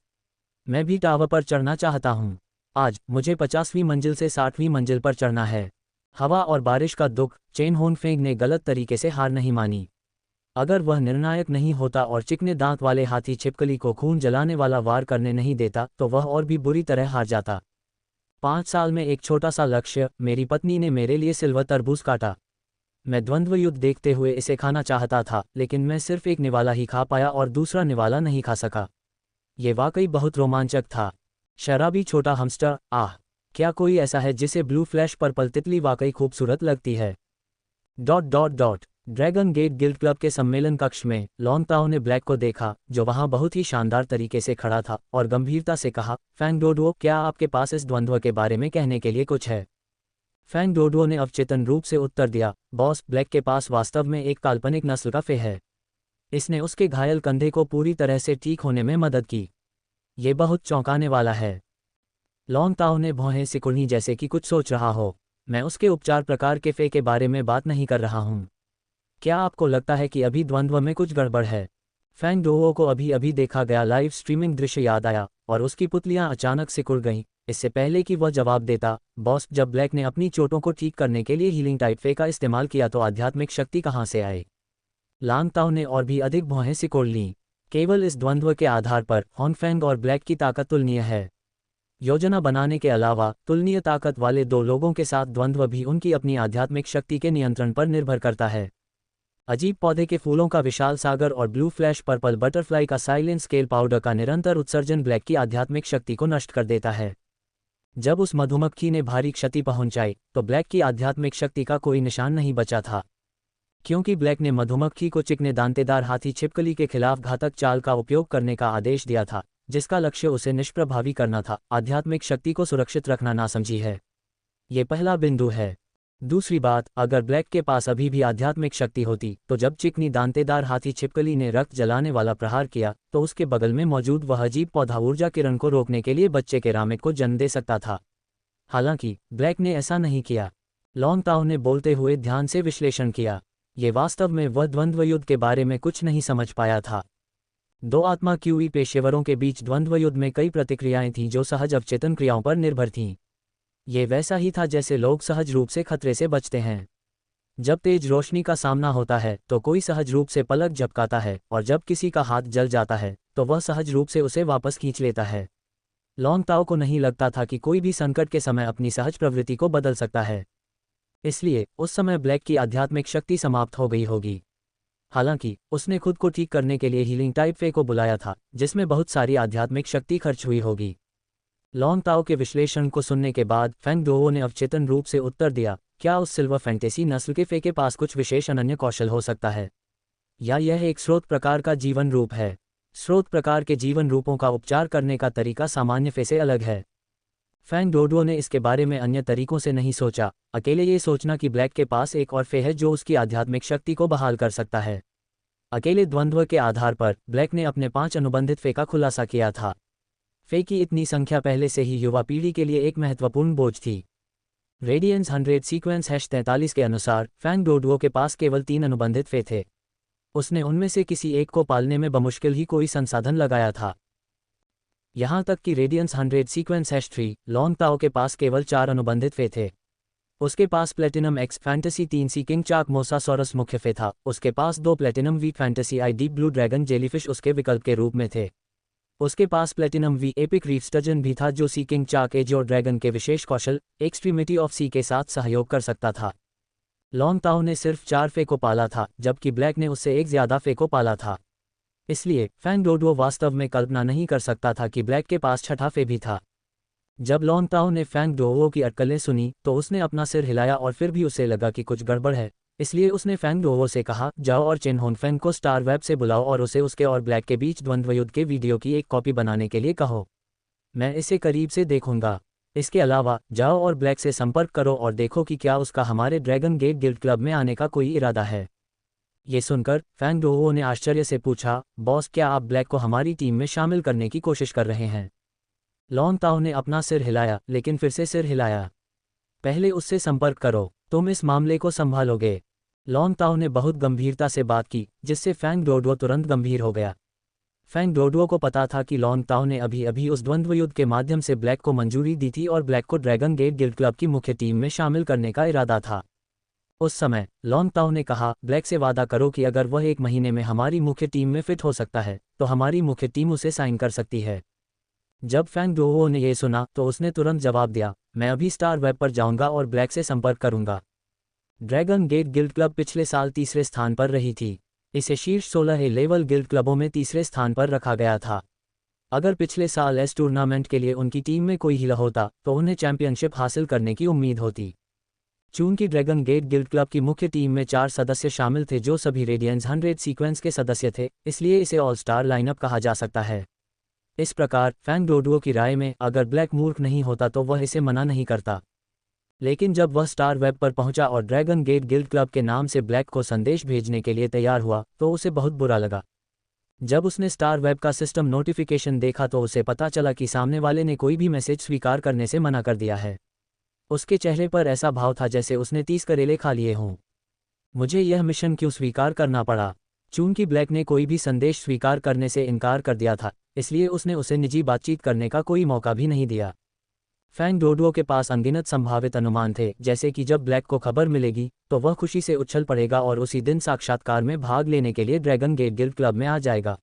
मैं भी टावर पर चढ़ना चाहता हूँ। आज मुझे 50वीं मंजिल से 60वीं मंजिल पर चढ़ना है। हवा और बारिश का दुख। चेन होनफेंग ने गलत तरीके से हार नहीं मानी। अगर वह निर्णायक नहीं होता और चिकने दांत वाले हाथी छिपकली को खून जलाने वाला वार करने नहीं देता, तो वह और भी बुरी तरह हार जाता। 5 साल में एक छोटा सा लक्ष्य। मेरी पत्नी ने मेरे लिए सिल्वर तरबूज काटा। मैं द्वंद्व युद्ध देखते हुए इसे खाना चाहता था, लेकिन मैं सिर्फ एक निवाला ही खा पाया और दूसरा निवाला नहीं खा सका। ये वाकई बहुत रोमांचक था। शराबी छोटा हमस्टर, आह, क्या कोई ऐसा है जिसे ब्लू फ्लैश पर्पल तितली वाकई खूबसूरत लगती है। ड्रैगन गेट गिल्ड क्लब के सम्मेलन कक्ष में लॉन्ग ताओ ने ब्लैक को देखा, जो वहां बहुत ही शानदार तरीके से खड़ा था, और गंभीरता से कहा, फैंग डोडुओ, क्या आपके पास इस द्वंद्व के बारे में कहने के लिए कुछ है? फैंग डोडुओ ने अवचेतन रूप से उत्तर दिया, बॉस, ब्लैक के पास वास्तव में एक काल्पनिक नस्ल का फे है। इसने उसके घायल कंधे को पूरी तरह से ठीक होने में मदद की। ये बहुत चौंकाने वाला है। लॉन्ग ताओ ने भौहें सिकुड़नी जैसे कि कुछ सोच रहा हो। मैं उसके उपचार प्रकार के फे के बारे में बात नहीं कर रहा हूँ। क्या आपको लगता है कि अभी द्वंद्व में कुछ गड़बड़ है? फैंग डोओ को अभी अभी देखा गया लाइव स्ट्रीमिंग दृश्य याद आया और उसकी पुतलियां अचानक सिकुड़ गईं। इससे पहले कि वह जवाब देता, बॉस, जब ब्लैक ने अपनी चोटों को ठीक करने के लिए हीलिंग टाइप फे का इस्तेमाल किया तो आध्यात्मिक शक्ति कहाँ से आए? लॉन्ग ताओ ने और भी अधिक भौहें सिकोड़ लीं। केवल इस द्वंद्व के आधार पर होनफेंग और ब्लैक की ताकत तुलनीय है। योजना बनाने के अलावा तुलनीय ताकत वाले दो लोगों के साथ द्वंद्व भी उनकी अपनी आध्यात्मिक शक्ति के नियंत्रण पर निर्भर करता है। अजीब पौधे के फूलों का विशाल सागर और ब्लू फ्लैश पर्पल बटरफ्लाई का साइलेंट स्केल पाउडर का निरंतर उत्सर्जन ब्लैक की आध्यात्मिक शक्ति को नष्ट कर देता है। जब उस मधुमक्खी ने भारी क्षति पहुंचाई तो ब्लैक की आध्यात्मिक शक्ति का कोई निशान नहीं बचा था। क्योंकि ब्लैक ने मधुमक्खी को चिकने दांतेदार हाथी छिपकली के खिलाफ घातक चाल का उपयोग करने का आदेश दिया था, जिसका लक्ष्य उसे निष्प्रभावी करना था, आध्यात्मिक शक्ति को सुरक्षित रखना नासमझी है। ये पहला बिंदु है। दूसरी बात, अगर ब्लैक के पास अभी भी आध्यात्मिक शक्ति होती तो जब चिकनी दांतेदार हाथी छिपकली ने रक्त जलाने वाला प्रहार किया तो उसके बगल में मौजूद वह अजीब पौधा ऊर्जा किरण को रोकने के लिए बच्चे के रामिक को जन्म दे सकता था। हालांकि ब्लैक ने ऐसा नहीं किया। लॉन्ग ताओ ने बोलते हुए ध्यान से विश्लेषण किया। ये वास्तव में वह द्वंद्व युद्ध के बारे में कुछ नहीं समझ पाया था। दो आत्मा क्यूई पेशेवरों के बीच द्वंद्व युद्ध में कई प्रतिक्रियाएं थीं जो सहज अवचेतन क्रियाओं पर निर्भर थीं। ये वैसा ही था जैसे लोग सहज रूप से खतरे से बचते हैं। जब तेज रोशनी का सामना होता है तो कोई सहज रूप से पलक झपकाता है, और जब किसी का हाथ जल जाता है तो वह सहज रूप से उसे वापस खींच लेता है। लॉन्ग ताओ को नहीं लगता था कि कोई भी संकट के समय अपनी सहज प्रवृत्ति को बदल सकता है। इसलिए उस समय ब्लैक की आध्यात्मिक शक्ति समाप्त हो गई होगी। हालांकि उसने खुद को ठीक करने के लिए हीलिंग टाइप फे को बुलाया था, जिसमें बहुत सारी आध्यात्मिक शक्ति खर्च हुई होगी। लॉन्ग ताओ के विश्लेषण को सुनने के बाद फैंग डोवो ने अवचेतन रूप से उत्तर दिया, क्या उस सिल्वर फैंटेसी नस्ल के फे के पास कुछ विशेष अनन्य कौशल हो सकता है, या यह एक स्रोत प्रकार का जीवन रूप है? स्रोत प्रकार के जीवन रूपों का उपचार करने का तरीका सामान्य फे से अलग है। फैंग डोडो ने इसके बारे में अन्य तरीकों से नहीं सोचा, अकेले ये सोचना कि ब्लैक के पास एक और फे है जो उसकी आध्यात्मिक शक्ति को बहाल कर सकता है। अकेले द्वंद्व के आधार पर ब्लैक ने अपने 5 अनुबंधित फे का खुलासा किया था। फे की इतनी संख्या पहले से ही युवा पीढ़ी के लिए एक महत्वपूर्ण बोझ थी। रेडियंस 100 सीक्वेंस #43 के अनुसार फैंग डोडुओ के पास केवल 3 अनुबंधित फे थे। उसने उनमें से किसी एक को पालने में बमुश्किल ही कोई संसाधन लगाया था। यहां तक कि रेडियंस 100 सीक्वेंस #3 लॉन्ग ताओ के पास केवल 4 अनुबंधित फे थे। उसके पास platinum X fantasy 3 sea king chalk mosasaurus मुख्य फे था। उसके पास 2 platinum V fantasy I deep blue dragon jellyfish उसके विकल्प के रूप में थे। उसके पास platinum V epic reef sturgeon भी था जो सी किंग चाक एज और ड्रैगन के विशेष कौशल एक्सट्रीमिटी ऑफ सी के साथ सहयोग कर सकता था। लॉन्ग ताओ ने सिर्फ 4 फे को पाला था, जबकि ब्लैक ने उससे एक ज्यादा फे को पाला था। इसलिए फैंग डोडुओ वास्तव में कल्पना नहीं कर सकता था कि ब्लैक के पास छठा फे भी था। जब लॉन्ग ताओ ने फैंग डोडुओ की अटकलें सुनी तो उसने अपना सिर हिलाया और फिर भी उसे लगा कि कुछ गड़बड़ है। इसलिए उसने फैंग डोवो से कहा, जाओ और चेन होनफेंग को स्टार वेब से बुलाओ और उसे उसके और ब्लैक के बीच द्वंद्व युद्ध के वीडियो की एक कॉपी बनाने के लिए कहो। मैं इसे करीब से देखूंगा। इसके अलावा जाओ और ब्लैक से संपर्क करो और देखो कि क्या उसका हमारे ड्रैगन गेट गिल्ड क्लब में आने का कोई इरादा है। ये सुनकर फैंग डोवो ने आश्चर्य से पूछा, बॉस, क्या आप ब्लैक को हमारी टीम में शामिल करने की कोशिश कर रहे हैं? लॉन्ग ताओ ने अपना सिर हिलाया, लेकिन फिर से सिर हिलाया। पहले उससे संपर्क करो, तुम इस मामले को संभालोगे। लॉन्ग ताओ ने बहुत गंभीरता से बात की, जिससे फैंग डोडुओ तुरंत गंभीर हो गया। फैंग डोडुओ को पता था कि लॉन्ग ताओ ने अभी अभी उस द्वंद्व युद्ध के माध्यम से ब्लैक को मंजूरी दी थी और ब्लैक को ड्रैगन गेट गिल्ड क्लब की मुख्य टीम में शामिल करने का इरादा था। उस समय लॉन्ग ताओ ने कहा, ब्लैक से वादा करो कि अगर वह 1 महीने में हमारी मुख्य टीम में फिट हो सकता है तो हमारी मुख्य टीम उसे साइन कर सकती है। जब फैंग डोडुओ ने यह सुना तो उसने तुरंत जवाब दिया, मैं अभी स्टार वेब पर जाऊंगा और ब्लैक से संपर्क करूंगा। ड्रैगन गेट गिल्ड क्लब पिछले साल तीसरे स्थान पर रही थी। इसे शीर्ष 16 लेवल गिल्ड क्लबों में तीसरे स्थान पर रखा गया था। अगर पिछले साल इस टूर्नामेंट के लिए उनकी टीम में कोई हीरा होता तो उन्हें चैंपियनशिप हासिल करने की उम्मीद होती। चूंकि ड्रैगन गेट गिल्ड क्लब की मुख्य टीम में 4 सदस्य शामिल थे जो सभी रेडियंस 100 सीक्वेंस के सदस्य थे, इसलिए इसे ऑल स्टार लाइनअप कहा जा सकता है। इस प्रकार फैंग डोडुओ की राय में अगर ब्लैक मूर्ख नहीं होता तो वह इसे मना नहीं करता। लेकिन जब वह स्टार वेब पर पहुंचा और ड्रैगन गेट गिल्ड क्लब के नाम से ब्लैक को संदेश भेजने के लिए तैयार हुआ तो उसे बहुत बुरा लगा। जब उसने स्टार वेब का सिस्टम नोटिफिकेशन देखा तो उसे पता चला कि सामने वाले ने कोई भी मैसेज स्वीकार करने से मना कर दिया है। उसके चेहरे पर ऐसा भाव था जैसे उसने 30 करेले खा लिए हों। मुझे यह मिशन क्यों स्वीकार करना पड़ा? चूंकि ब्लैक ने कोई भी संदेश स्वीकार करने से इनकार कर दिया था, इसलिए उसने उसे निजी बातचीत करने का कोई मौका भी नहीं दिया। फैंग डोडुओ के पास अनगिनत संभावित अनुमान थे, जैसे कि जब ब्लैक को खबर मिलेगी तो वह खुशी से उछल पड़ेगा और उसी दिन साक्षात्कार में भाग लेने के लिए ड्रैगन गेट गिल्ड क्लब में आ जाएगा।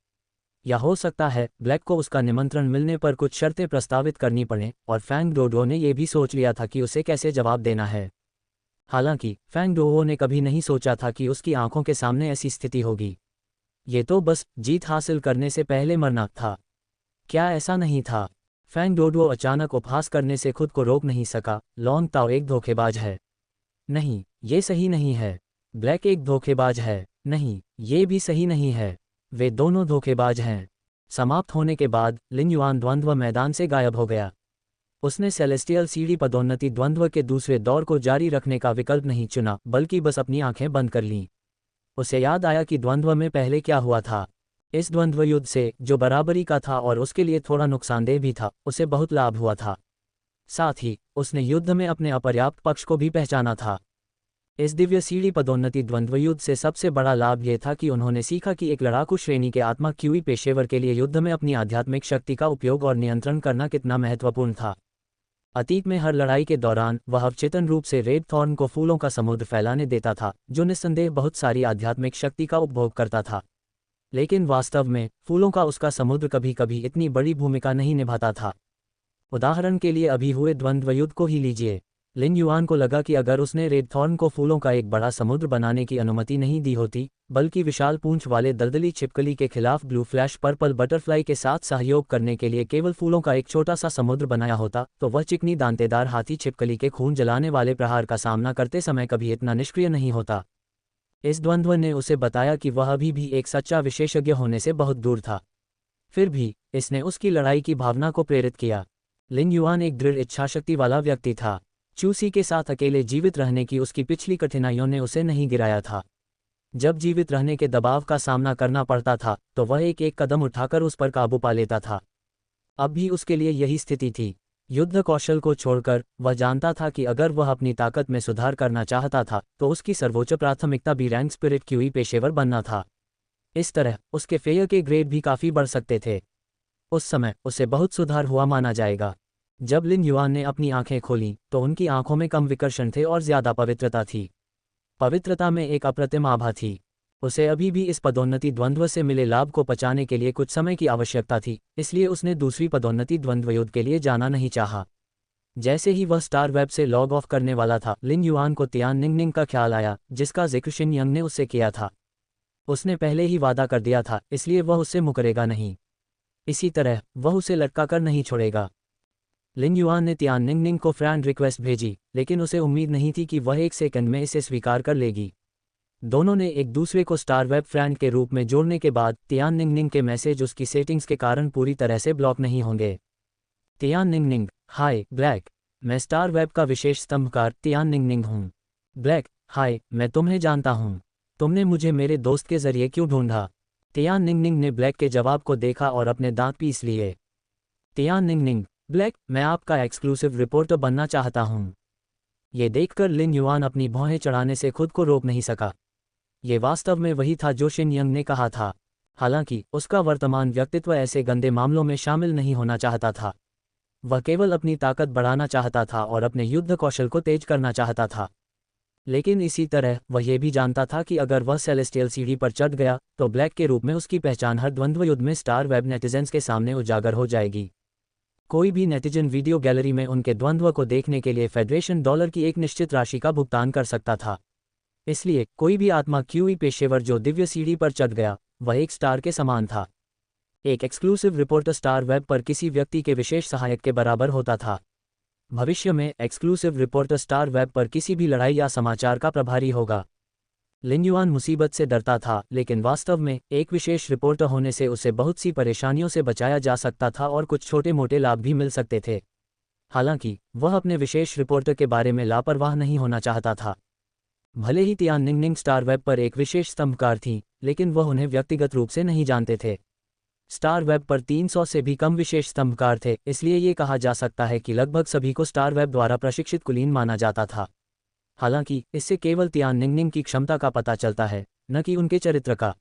या हो सकता है ब्लैक को उसका निमंत्रण मिलने पर कुछ शर्तें प्रस्तावित करनी पड़ें, और फैंग डोडुओ ने यह भी सोच लिया था कि उसे कैसे जवाब देना है। हालांकि फैंग डोडुओ ने कभी नहीं सोचा था कि उसकी आंखों के सामने ऐसी स्थिति होगी। ये तो बस जीत हासिल करने से पहले मरना था। क्या ऐसा नहीं था? फैंग डोडुओ अचानक उपहास करने से खुद को रोक नहीं सका। लॉन्ग ताओ एक धोखेबाज है। नहीं, ये सही नहीं है। ब्लैक एक धोखेबाज है। नहीं, ये भी सही नहीं है। वे दोनों धोखेबाज हैं। समाप्त होने के बाद लिन युआन द्वंद्व मैदान से गायब हो गया। उसने सेलेस्टियल सीढ़ी पदोन्नति द्वंद्व के दूसरे दौर को जारी रखने का विकल्प नहीं चुना, बल्कि बस अपनी आंखें बंद कर लीं। उसे याद आया कि द्वंद्व में पहले क्या हुआ था। इस द्वंद्व युद्ध से, जो बराबरी का था और उसके लिए थोड़ा नुकसानदेह भी था, उसे बहुत लाभ हुआ था। साथ ही उसने युद्ध में अपने अपर्याप्त पक्ष को भी पहचाना था। इस दिव्य सीढ़ी पदोन्नति द्वंद्व युद्ध से सबसे बड़ा लाभ यह था कि उन्होंने सीखा कि एक लड़ाकू श्रेणी के आत्मा क्यूई पेशेवर के लिए युद्ध में अपनी आध्यात्मिक शक्ति का उपयोग और नियंत्रण करना कितना महत्वपूर्ण था। अतीत में हर लड़ाई के दौरान वह अवचेतन रूप से रेड थॉर्न को फूलों का समुद्र फैलाने देता था, जो निस्संदेह बहुत सारी आध्यात्मिक शक्ति का उपभोग करता था। लेकिन वास्तव में फूलों का उसका समुद्र कभी कभी इतनी बड़ी भूमिका नहीं निभाता था। उदाहरण के लिए अभी हुए द्वंद्व युद्ध को ही लीजिए। लिन युआन को लगा कि अगर उसने रेड थॉर्न को फूलों का एक बड़ा समुद्र बनाने की अनुमति नहीं दी होती, बल्कि विशाल पूंछ वाले दलदली छिपकली के खिलाफ ब्लू फ्लैश पर्पल बटरफ्लाई के साथ सहयोग करने के लिए केवल फूलों का एक छोटा सा समुद्र बनाया होता, तो वह चिकनी दांतेदार हाथी छिपकली के खून जलाने वाले प्रहार का सामना करते समय कभी इतना निष्क्रिय नहीं होता। इस द्वंद्व ने उसे बताया कि वह अभी भी एक सच्चा विशेषज्ञ होने से बहुत दूर था। फिर भी इसने उसकी लड़ाई की भावना को प्रेरित किया। लिन युआन एक दृढ़ इच्छाशक्ति वाला व्यक्ति था। चूसी के साथ अकेले जीवित रहने की उसकी पिछली कठिनाइयों ने उसे नहीं गिराया था। जब जीवित रहने के दबाव का सामना करना पड़ता था, तो वह एक एक कदम उठाकर उस पर काबू पा लेता था। अब भी उसके लिए यही स्थिति थी। युद्ध कौशल को छोड़कर वह जानता था कि अगर वह अपनी ताकत में सुधार करना चाहता था, तो उसकी सर्वोच्च प्राथमिकता भी रैंक स्पिरिट क्यूई पेशेवर बनना था। इस तरह उसके फेयर के ग्रेड भी काफ़ी बढ़ सकते थे। उस समय उसे बहुत सुधार हुआ माना जाएगा। जब लिन युआन ने अपनी आंखें खोलीं, तो उनकी आंखों में कम विकर्षण थे और ज्यादा पवित्रता थी। पवित्रता में एक अप्रतिम आभा थी। उसे अभी भी इस पदोन्नति द्वंद्व से मिले लाभ को पचाने के लिए कुछ समय की आवश्यकता थी, इसलिए उसने दूसरी पदोन्नति द्वंद्व युद्ध के लिए जाना नहीं चाहा। जैसे ही वह स्टार वेब से लॉग ऑफ करने वाला था, लिन युआन को तियान निंगनिंग का ख्याल आया, जिसका जिक्र शिन यंग ने उससे किया था। उसने पहले ही वादा कर दिया था, इसलिए वह उससे मुकरेगा नहीं। इसी तरह वह उसे लटका कर नहीं छोड़ेगा। लिन युआन ने तियान निंगनिंग को फ्रेंड रिक्वेस्ट भेजी, लेकिन उसे उम्मीद नहीं थी कि वह एक सेकंड में इसे स्वीकार कर लेगी। दोनों ने एक दूसरे को स्टार वेब फ्रेंड के रूप में जोड़ने के बाद तियान निंगनिंग के मैसेज उसकी सेटिंग्स के कारण पूरी तरह से ब्लॉक नहीं होंगे। तियान निंगनिंग, हाय ब्लैक, मैं स्टार वेब का विशेष स्तंभकार तियान निंगनिंग हूँ। ब्लैक, हाय, मैं तुम्हें जानता हूँ। तुमने मुझे मेरे दोस्त के जरिए क्यों ढूंढा? तियान निंगनिंग ने ब्लैक के जवाब को देखा और अपने दांत पीस लिए। तियान निंगनिंग, ब्लैक, मैं आपका एक्सक्लूसिव रिपोर्टर बनना चाहता हूँ। ये देखकर लिन युआन अपनी भौहें चढ़ाने से खुद को रोक नहीं सका। ये वास्तव में वही था जो शिन यंग ने कहा था। हालांकि उसका वर्तमान व्यक्तित्व ऐसे गंदे मामलों में शामिल नहीं होना चाहता था। वह केवल अपनी ताकत बढ़ाना चाहता था और अपने युद्ध कौशल को तेज करना चाहता था। लेकिन इसी तरह वह ये भी जानता था कि अगर वह सेलेस्टियल सीढ़ी पर चढ़ गया, तो ब्लैक के रूप में उसकी पहचान हर द्वंद्व युद्ध में स्टार वेब नेटिजन्स के सामने उजागर हो जाएगी। कोई भी नेटिजन वीडियो गैलरी में उनके द्वंद्व को देखने के लिए फेडरेशन डॉलर की एक निश्चित राशि का भुगतान कर सकता था। इसलिए कोई भी आत्मा क्यूई पेशेवर जो दिव्य सीढ़ी पर चढ़ गया, वह एक स्टार के समान था। एक एक्सक्लूसिव रिपोर्टर स्टार वेब पर किसी व्यक्ति के विशेष सहायक के बराबर होता था। भविष्य में एक्सक्लूसिव रिपोर्टर स्टार वेब पर किसी भी लड़ाई या समाचार का प्रभारी होगा। लिन युआन मुसीबत से डरता था, लेकिन वास्तव में एक विशेष रिपोर्टर होने से उसे बहुत सी परेशानियों से बचाया जा सकता था और कुछ छोटे मोटे लाभ भी मिल सकते थे। हालांकि वह अपने विशेष रिपोर्टर के बारे में लापरवाह नहीं होना चाहता था। भले ही तियान निंगनिंग स्टार वेब पर एक विशेष स्तंभकार थी, लेकिन वह उन्हें व्यक्तिगत रूप से नहीं जानते थे। स्टार वेब पर 300 से भी कम विशेष स्तंभकार थे, इसलिए ये कहा जा सकता है कि लगभग सभी को स्टार वेब द्वारा प्रशिक्षित कुलीन माना जाता था। हालांकि इससे केवल तियान निंगनिंग की क्षमता का पता चलता है, न कि उनके चरित्र का।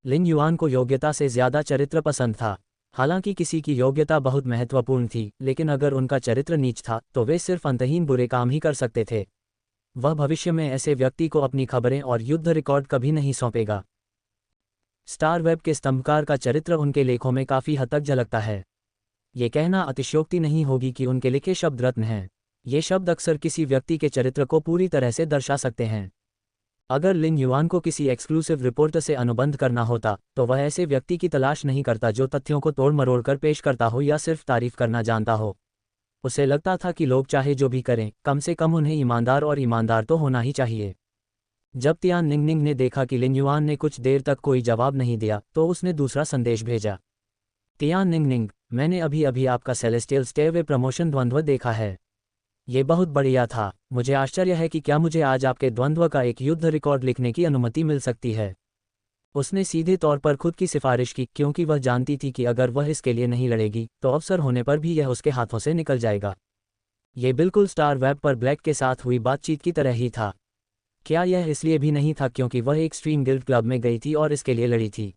लिन युआन को योग्यता से ज्यादा चरित्र पसंद था। हालांकि किसी की योग्यता बहुत महत्वपूर्ण थी, लेकिन अगर उनका चरित्र नीच था, तो वे सिर्फ अंतहीन बुरे काम ही कर सकते थे। वह भविष्य में ऐसे व्यक्ति को अपनी खबरें और युद्ध रिकॉर्ड कभी नहीं सौंपेगा। स्टार वेब के स्तंभकार का चरित्र उनके लेखों में काफी हद तक झलकता है। ये कहना अतिशयोक्ति नहीं होगी कि उनके लिखे शब्द रत्न हैं। ये शब्द अक्सर किसी व्यक्ति के चरित्र को पूरी तरह से दर्शा सकते हैं। अगर लिन युआन को किसी एक्सक्लूसिव रिपोर्टर से अनुबंध करना होता, तो वह ऐसे व्यक्ति की तलाश नहीं करता जो तथ्यों को तोड़ मरोड़ कर पेश करता हो या सिर्फ तारीफ करना जानता हो। उसे लगता था कि लोग चाहे जो भी करें, कम से कम उन्हें ईमानदार और ईमानदार तो होना ही चाहिए। जब तियान निंगनिंग ने देखा कि लिन युआन ने कुछ देर तक कोई जवाब नहीं दिया तो उसने दूसरा संदेश भेजा। तियान निंगनिंग, मैंने अभी अभी आपका सेलेस्टियल स्टेवे प्रमोशन द्वंद्व देखा है। ये बहुत बढ़िया था। मुझे आश्चर्य है कि क्या मुझे आज आपके द्वंद्व का एक युद्ध रिकॉर्ड लिखने की अनुमति मिल सकती है। उसने सीधे तौर पर खुद की सिफारिश की क्योंकि वह जानती थी कि अगर वह इसके लिए नहीं लड़ेगी तो अवसर होने पर भी यह उसके हाथों से निकल जाएगा। ये बिल्कुल स्टार वेब पर ब्लैक के साथ हुई बातचीत की तरह ही था। क्या यह इसलिए भी नहीं था क्योंकि वह एक स्ट्रीम गिल्ड क्लब में गई थी और इसके लिए लड़ी थी।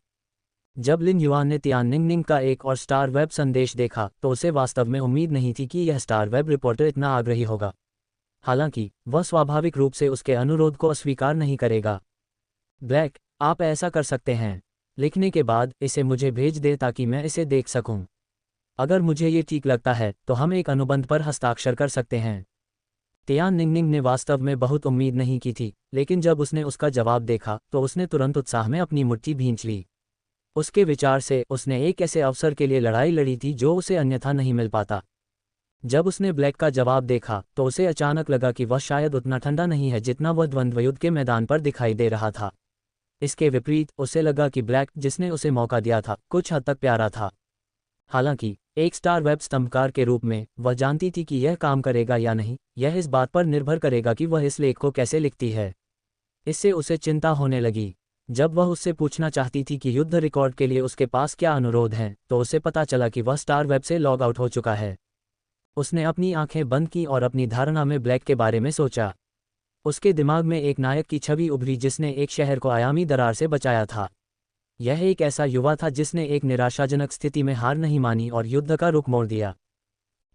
जब लिन युआन ने तियान निंगनिंग का एक और स्टार वेब संदेश देखा तो उसे वास्तव में उम्मीद नहीं थी कि यह स्टार वेब रिपोर्टर इतना आग्रही होगा। हालांकि वह स्वाभाविक रूप से उसके अनुरोध को अस्वीकार नहीं करेगा। ब्लैक, आप ऐसा कर सकते हैं। लिखने के बाद इसे मुझे भेज दे ताकि मैं इसे देख सकूं। अगर मुझे ये ठीक लगता है तो हम एक अनुबंध पर हस्ताक्षर कर सकते हैं। तियान निंगनिंग ने वास्तव में बहुत उम्मीद नहीं की थी, लेकिन जब उसने उसका जवाब देखा तो उसने तुरंत उत्साह में अपनी मुट्ठी भींच ली। उसके विचार से उसने एक ऐसे अवसर के लिए लड़ाई लड़ी थी जो उसे अन्यथा नहीं मिल पाता। जब उसने ब्लैक का जवाब देखा तो उसे अचानक लगा कि वह शायद उतना ठंडा नहीं है जितना वह द्वंद्वयुद्ध के मैदान पर दिखाई दे रहा था। इसके विपरीत उसे लगा कि ब्लैक, जिसने उसे मौका दिया था, कुछ हद तक प्यारा था। हालांकि एक स्टार वेब स्तंभकार के रूप में वह जानती थी कि यह काम करेगा या नहीं, यह इस बात पर निर्भर करेगा कि वह इस लेख को कैसे लिखती है। इससे उसे चिंता होने लगी। जब वह उससे पूछना चाहती थी कि युद्ध रिकॉर्ड के लिए उसके पास क्या अनुरोध हैं, तो उसे पता चला कि वह स्टार वेब से लॉग आउट हो चुका है। उसने अपनी आंखें बंद की और अपनी धारणा में ब्लैक के बारे में सोचा। उसके दिमाग में एक नायक की छवि उभरी जिसने एक शहर को आयामी दरार से बचाया था। यह एक ऐसा युवा था जिसने एक निराशाजनक स्थिति में हार नहीं मानी और युद्ध का रुख मोड़ दिया।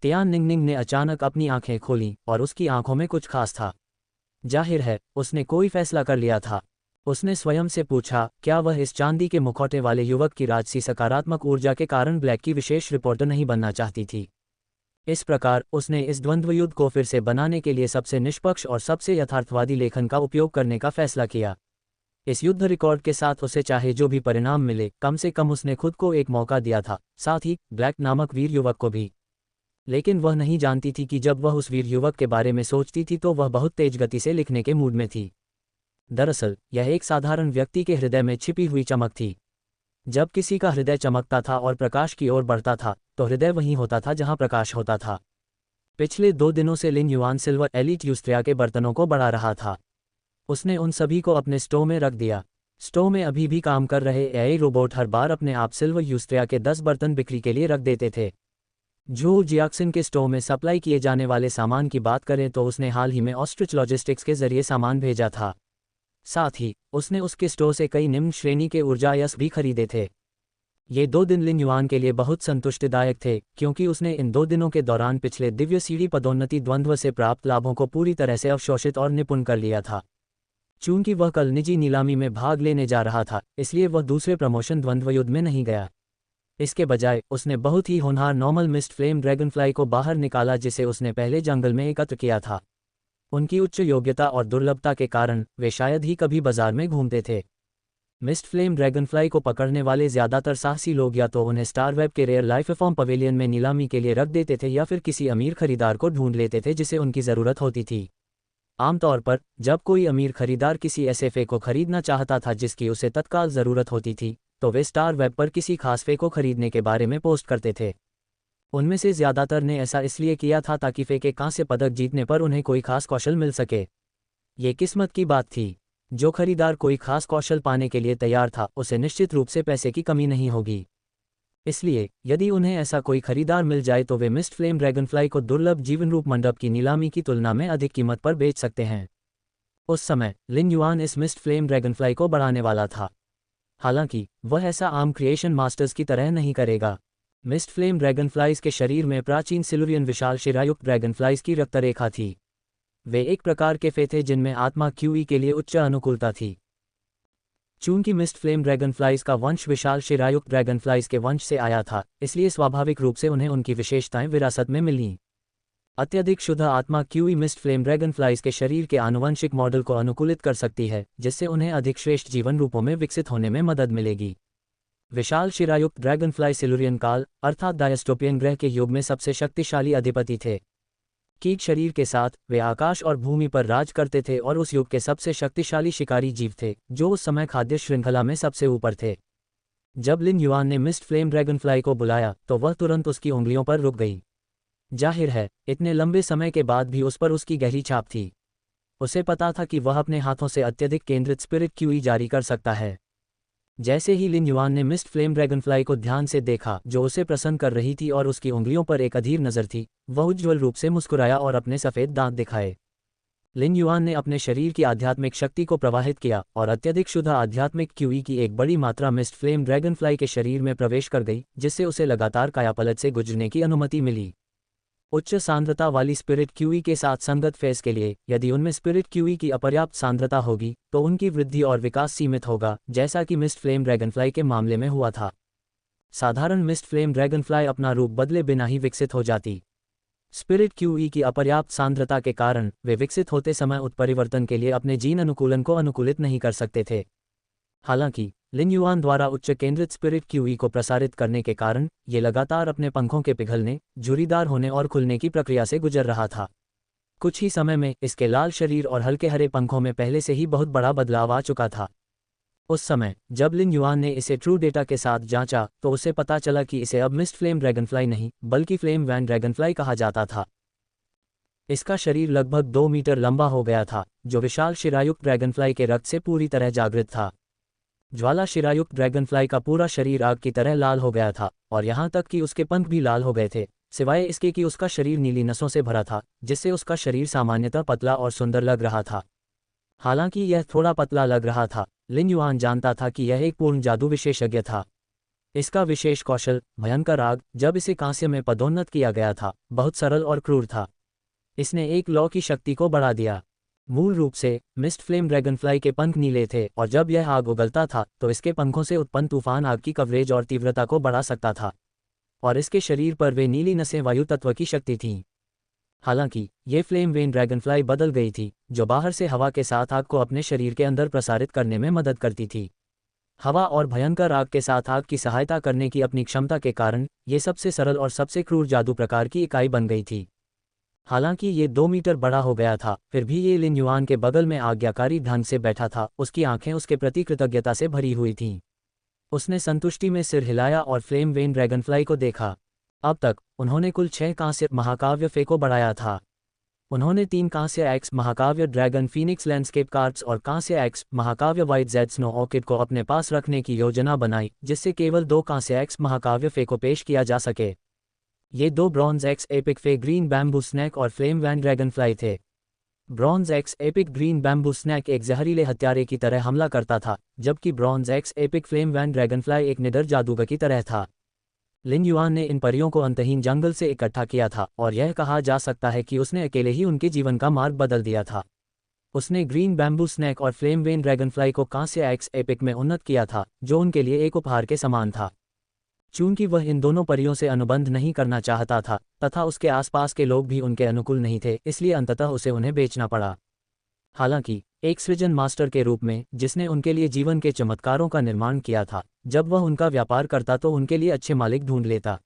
तियान निंगनिंग ने अचानक अपनी आंखें खोलीं और उसकी आंखों में कुछ खास था। जाहिर है उसने कोई फैसला कर लिया था। उसने स्वयं से पूछा, क्या वह इस चांदी के मुखौटे वाले युवक की राजसी सकारात्मक ऊर्जा के कारण ब्लैक की विशेष रिपोर्टर नहीं बनना चाहती थी। इस प्रकार उसने इस द्वंद्वयुद्ध को फिर से बनाने के लिए सबसे निष्पक्ष और सबसे यथार्थवादी लेखन का उपयोग करने का फैसला किया। इस युद्ध रिकॉर्ड के साथ उसे चाहे जो भी परिणाम मिले, कम से कम उसने खुद को एक मौका दिया था, साथ ही ब्लैक नामक वीर युवक को भी। लेकिन वह नहीं जानती थी कि जब वह उस वीर युवक के बारे में सोचती थी तो वह बहुत तेज गति से लिखने के मूड में थी। दरअसल यह एक साधारण व्यक्ति के हृदय में छिपी हुई चमक थी। जब किसी का हृदय चमकता था और प्रकाश की ओर बढ़ता था तो हृदय वहीं होता था जहां प्रकाश होता था। पिछले 2 दिनों से लिन युआन सिल्वर एलिट यूस्त्रिया के बर्तनों को बढ़ा रहा था। उसने उन सभी को अपने स्टोव में रख दिया। स्टोव में अभी भी काम कर रहे एआई रोबोट हर बार अपने आप सिल्वर यूस्त्रिया के 10 बर्तन बिक्री के लिए रख देते थे। जो जियाक्सन के स्टोव में सप्लाई किए जाने वाले सामान की बात करें तो उसने हाल ही में ऑस्ट्रिच लॉजिस्टिक्स के जरिए सामान भेजा था। साथ ही उसने उसके स्टोर से कई निम्न श्रेणी के ऊर्जायस भी खरीदे थे। ये 2 दिन लिन युआन के लिए बहुत संतुष्टिदायक थे क्योंकि उसने इन 2 दिनों के दौरान पिछले दिव्य सीढ़ी पदोन्नति द्वंद्व से प्राप्त लाभों को पूरी तरह से अवशोषित और निपुण कर लिया था। चूंकि वह कल निजी नीलामी में भाग लेने जा रहा था, इसलिए वह दूसरे प्रमोशन द्वंद्वयुद्ध में नहीं गया। इसके बजाय उसने बहुत ही होनहार नॉर्मल मिस्ट फ्लेम ड्रैगनफ्लाई को बाहर निकाला जिसे उसने पहले जंगल में एकत्र किया था। उनकी उच्च योग्यता और दुर्लभता के कारण वे शायद ही कभी बाजार में घूमते थे। मिस्ट फ्लेम ड्रैगनफ्लाई को पकड़ने वाले ज्यादातर साहसी लोग या तो उन्हें स्टार वेब के रेयर लाइफ फॉर्म पवेलियन में नीलामी के लिए रख देते थे या फिर किसी अमीर खरीदार को ढूंढ लेते थे जिसे उनकी ज़रूरत होती थी। आमतौर पर जब कोई अमीर खरीदार किसी ऐसे फे को खरीदना चाहता था जिसकी उसे तत्काल ज़रूरत होती थी, तो वे स्टार वेब पर किसी खास फे को खरीदने के बारे में पोस्ट करते थे। उनमें से ज़्यादातर ने ऐसा इसलिए किया था ताकि फे के कांस्य पदक जीतने पर उन्हें कोई खास कौशल मिल सके। ये किस्मत की बात थी। जो खरीदार कोई खास कौशल पाने के लिए तैयार था उसे निश्चित रूप से पैसे की कमी नहीं होगी। इसलिए यदि उन्हें ऐसा कोई खरीदार मिल जाए तो वे मिस्ट फ्लेम ड्रैगनफ्लाई को दुर्लभ जीवन रूप मंडप की नीलामी की तुलना में अधिक कीमत पर बेच सकते हैं। उस समय लिन युआन इस मिस्ट फ्लेम ड्रैगनफ्लाई को बढ़ाने वाला था। हालांकि वह ऐसा आम क्रिएशन मास्टर्स की तरह नहीं करेगा। मिस्ट फ्लेम ड्रैगनफ्लाइज के शरीर में प्राचीन सिल्वरियन विशाल शिरायुक्त ड्रैगनफ्लाइज की रक्तरेखा थी। वे एक प्रकार के फे थे जिनमें आत्मा क्यूई के लिए उच्च अनुकूलता थी। चूंकि मिस्ट फ्लेम ड्रैगनफ्लाइज का वंश विशाल शिरायुक्त ड्रैगनफ्लाइज के वंश से आया था, इसलिए स्वाभाविक रूप से उन्हें उनकी विशेषताएं विरासत में मिलीं। अत्यधिक शुद्ध आत्मा क्यूई मिस्ट फ्लेम ड्रैगनफ्लाइज के शरीर के आनुवंशिक मॉडल को अनुकूलित कर सकती है, जिससे उन्हें अधिक श्रेष्ठ जीवन रूपों में विकसित होने में मदद मिलेगी। विशाल शिरायुक्त ड्रैगनफ्लाई सिल्वरियन काल अर्थात डायस्टोपियन ग्रह के युग में सबसे शक्तिशाली अधिपति थे। कीट शरीर के साथ वे आकाश और भूमि पर राज करते थे और उस युग के सबसे शक्तिशाली शिकारी जीव थे, जो उस समय खाद्य श्रृंखला में सबसे ऊपर थे। जब लिन युआन ने मिस्ट फ्लेम ड्रैगनफ्लाई को बुलाया तो वह तुरंत उसकी उंगलियों पर रुक गई। जाहिर है, इतने लंबे समय के बाद भी उस पर उसकी गहरी छाप थी। उसे पता था कि वह अपने हाथों से अत्यधिक केंद्रित स्पिरिट क्यूई जारी कर सकता है। जैसे ही लिन युआन ने मिस्ट फ्लेम ड्रैगनफ्लाई को ध्यान से देखा, जो उसे प्रसन्न कर रही थी और उसकी उंगलियों पर एक अधीर नज़र थी, वह उज्ज्वल रूप से मुस्कुराया और अपने सफ़ेद दांत दिखाए। लिन युआन ने अपने शरीर की आध्यात्मिक शक्ति को प्रवाहित किया और अत्यधिक शुद्ध आध्यात्मिक क्यूई की एक बड़ी मात्रा मिस्ट फ्लेम ड्रैगनफ्लाई के शरीर में प्रवेश कर गई, जिससे उसे लगातार कायापलट से गुजरने की अनुमति मिली। उच्च सांद्रता वाली स्पिरिट क्यूई के साथ संगत फेज के लिए, यदि उनमें स्पिरिट क्यूई की अपर्याप्त सांद्रता होगी, तो उनकी वृद्धि और विकास सीमित होगा, जैसा कि मिस्ट फ्लेम ड्रैगनफ्लाई के मामले में हुआ था। साधारण मिस्ट फ्लेम ड्रैगनफ्लाई अपना रूप बदले बिना ही विकसित हो जाती। स्पिरिट क्यूई की अपर्याप्त सांद्रता के कारण वे विकसित होते समय उत्परिवर्तन के लिए अपने जीन अनुकूलन को अनुकूलित नहीं कर सकते थे। हालांकि लिन युआन द्वारा उच्च केंद्रित स्पिरिट क्यूई को प्रसारित करने के कारण ये लगातार अपने पंखों के पिघलने, झुर्रीदार होने और खुलने की प्रक्रिया से गुजर रहा था। कुछ ही समय में इसके लाल शरीर और हल्के हरे पंखों में पहले से ही बहुत बड़ा बदलाव आ चुका था। उस समय जब लिन युआन ने इसे ट्रू डेटा के साथ जांचा तो उसे पता चला कि इसे अब मिस्ट फ्लेम ड्रैगनफ्लाई नहीं बल्कि फ्लेम वैन ड्रैगनफ्लाई कहा जाता था। इसका शरीर लगभग 2 मीटर लंबा हो गया था, जो विशाल शिरायुक्त ड्रैगनफ्लाई के रक्त से पूरी तरह जागृत था। ज्वाला शिरायुक्त ड्रैगनफ्लाई का पूरा शरीर आग की तरह लाल हो गया था और यहाँ तक कि उसके पंख भी लाल हो गए थे, सिवाय इसके कि उसका शरीर नीली नसों से भरा था, जिससे उसका शरीर सामान्यतः पतला और सुंदर लग रहा था। हालांकि यह थोड़ा पतला लग रहा था, लिन युआन जानता था कि यह एक पूर्ण जादू विशेषज्ञ था। इसका विशेष कौशल, भयंकर आग, जब इसे कांस्य में पदोन्नत किया गया था, बहुत सरल और क्रूर था। इसने एक लौ की शक्ति को बढ़ा दिया। मूल रूप से मिस्ट फ्लेम ड्रैगनफ्लाई के पंख नीले थे और जब यह आग उगलता था तो इसके पंखों से उत्पन्न तूफान आग की कवरेज और तीव्रता को बढ़ा सकता था, और इसके शरीर पर वे नीली नसें वायु तत्व की शक्ति थीं। हालांकि ये फ्लेम वेन ड्रैगनफ्लाई बदल गई थी, जो बाहर से हवा के साथ आग को अपने शरीर के अंदर प्रसारित करने में मदद करती थी। हवा और भयंकर आग के साथ आग की सहायता करने की अपनी क्षमता के कारण ये सबसे सरल और सबसे क्रूर जादू प्रकार की इकाई बन गई थी। हालांकि ये 2 मीटर बड़ा हो गया था, फिर भी ये लिन युआन के बगल में आज्ञाकारी ढंग से बैठा था। उसकी आंखें उसके प्रति कृतज्ञता से भरी हुई थीं। उसने संतुष्टि में सिर हिलाया और फ्लेम वेन ड्रैगनफ्लाई को देखा। अब तक उन्होंने कुल 6 कांस्य महाकाव्य फे को बढ़ाया था। उन्होंने 3 कांस्य एक्स महाकाव्य ड्रैगन फीनिक्स लैंडस्केप कार्ड्स और कांस्य एक्स महाकाव्य व्हाइट जेड स्नो ऑर्किड को अपने पास रखने की योजना बनाई, जिससे केवल 2 कांस्य एक्स महाकाव्य फे को पेश किया जा सके। ये 2 ब्रॉन्ज एक्स एपिक फे ग्रीन बैम्बू स्नैक और फ्लेम वैन ड्रैगनफ्लाई थे। Bronze X epic green bamboo snake एक जहरीले हत्यारे की तरह हमला करता था, जबकि bronze X epic flame van dragonfly एक निडर जादूगर की तरह था। लिन युआन ने इन परियों को अंतहीन जंगल से इकट्ठा किया था और यह कहा जा सकता है कि उसने अकेले ही उनके जीवन का मार्ग बदल दिया था। उसने ग्रीन बैम्बू स्नैक और फ्लेम वेन ड्रैगनफ्लाई को कांस्य एक्स एपिक में उन्नत किया था, जो उनके लिए एक उपहार के समान था। चूंकि वह इन दोनों परियों से अनुबंध नहीं करना चाहता था तथा उसके आसपास के लोग भी उनके अनुकूल नहीं थे, इसलिए अंततः उसे उन्हें बेचना पड़ा। हालांकि एक सृजन मास्टर के रूप में जिसने उनके लिए जीवन के चमत्कारों का निर्माण किया था, जब वह उनका व्यापार करता तो उनके लिए अच्छे मालिक ढूंढ लेता।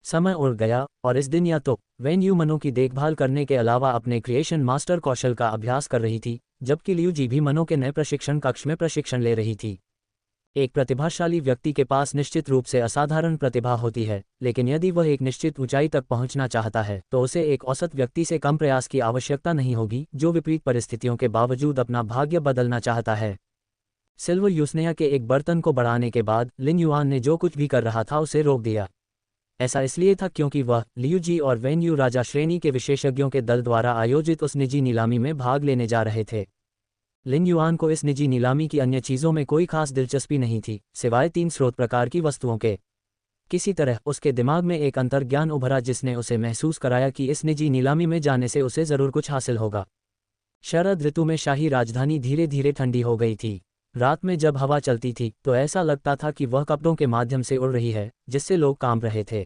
समय उड़ गया और इस दिन या तो वेन यू मनो की देखभाल करने के अलावा अपने क्रिएशन मास्टर कौशल का अभ्यास कर रही थी, जबकि लियू जी भी मनो के नए प्रशिक्षण कक्ष में प्रशिक्षण ले रही थी। एक प्रतिभाशाली व्यक्ति के पास निश्चित रूप से असाधारण प्रतिभा होती है, लेकिन यदि वह एक निश्चित ऊंचाई तक पहुंचना चाहता है तो उसे एक औसत व्यक्ति से कम प्रयास की आवश्यकता नहीं होगी, जो विपरीत परिस्थितियों के बावजूद अपना भाग्य बदलना चाहता है। सिल्वर यूस्नेया के एक बर्तन को बढ़ाने के बाद लिन युआन ने जो कुछ भी कर रहा था उसे रोक दिया। ऐसा इसलिए था क्योंकि वह लियू जी और वेन यू राजा श्रेणी के विशेषज्ञों के दल द्वारा आयोजित उस निजी नीलामी में भाग लेने जा रहे थे। लिन युआन को इस निजी नीलामी की अन्य चीज़ों में कोई खास दिलचस्पी नहीं थी, सिवाय 3 स्रोत प्रकार की वस्तुओं के। किसी तरह उसके दिमाग में एक अंतर्ज्ञान उभरा जिसने उसे महसूस कराया कि इस निजी नीलामी में जाने से उसे ज़रूर कुछ हासिल होगा। शरद ऋतु में शाही राजधानी धीरे धीरे ठंडी हो गई थी। रात में जब हवा चलती थी तो ऐसा लगता था कि वह कपड़ों के माध्यम से उड़ रही है, जिससे लोग कांप रहे थे।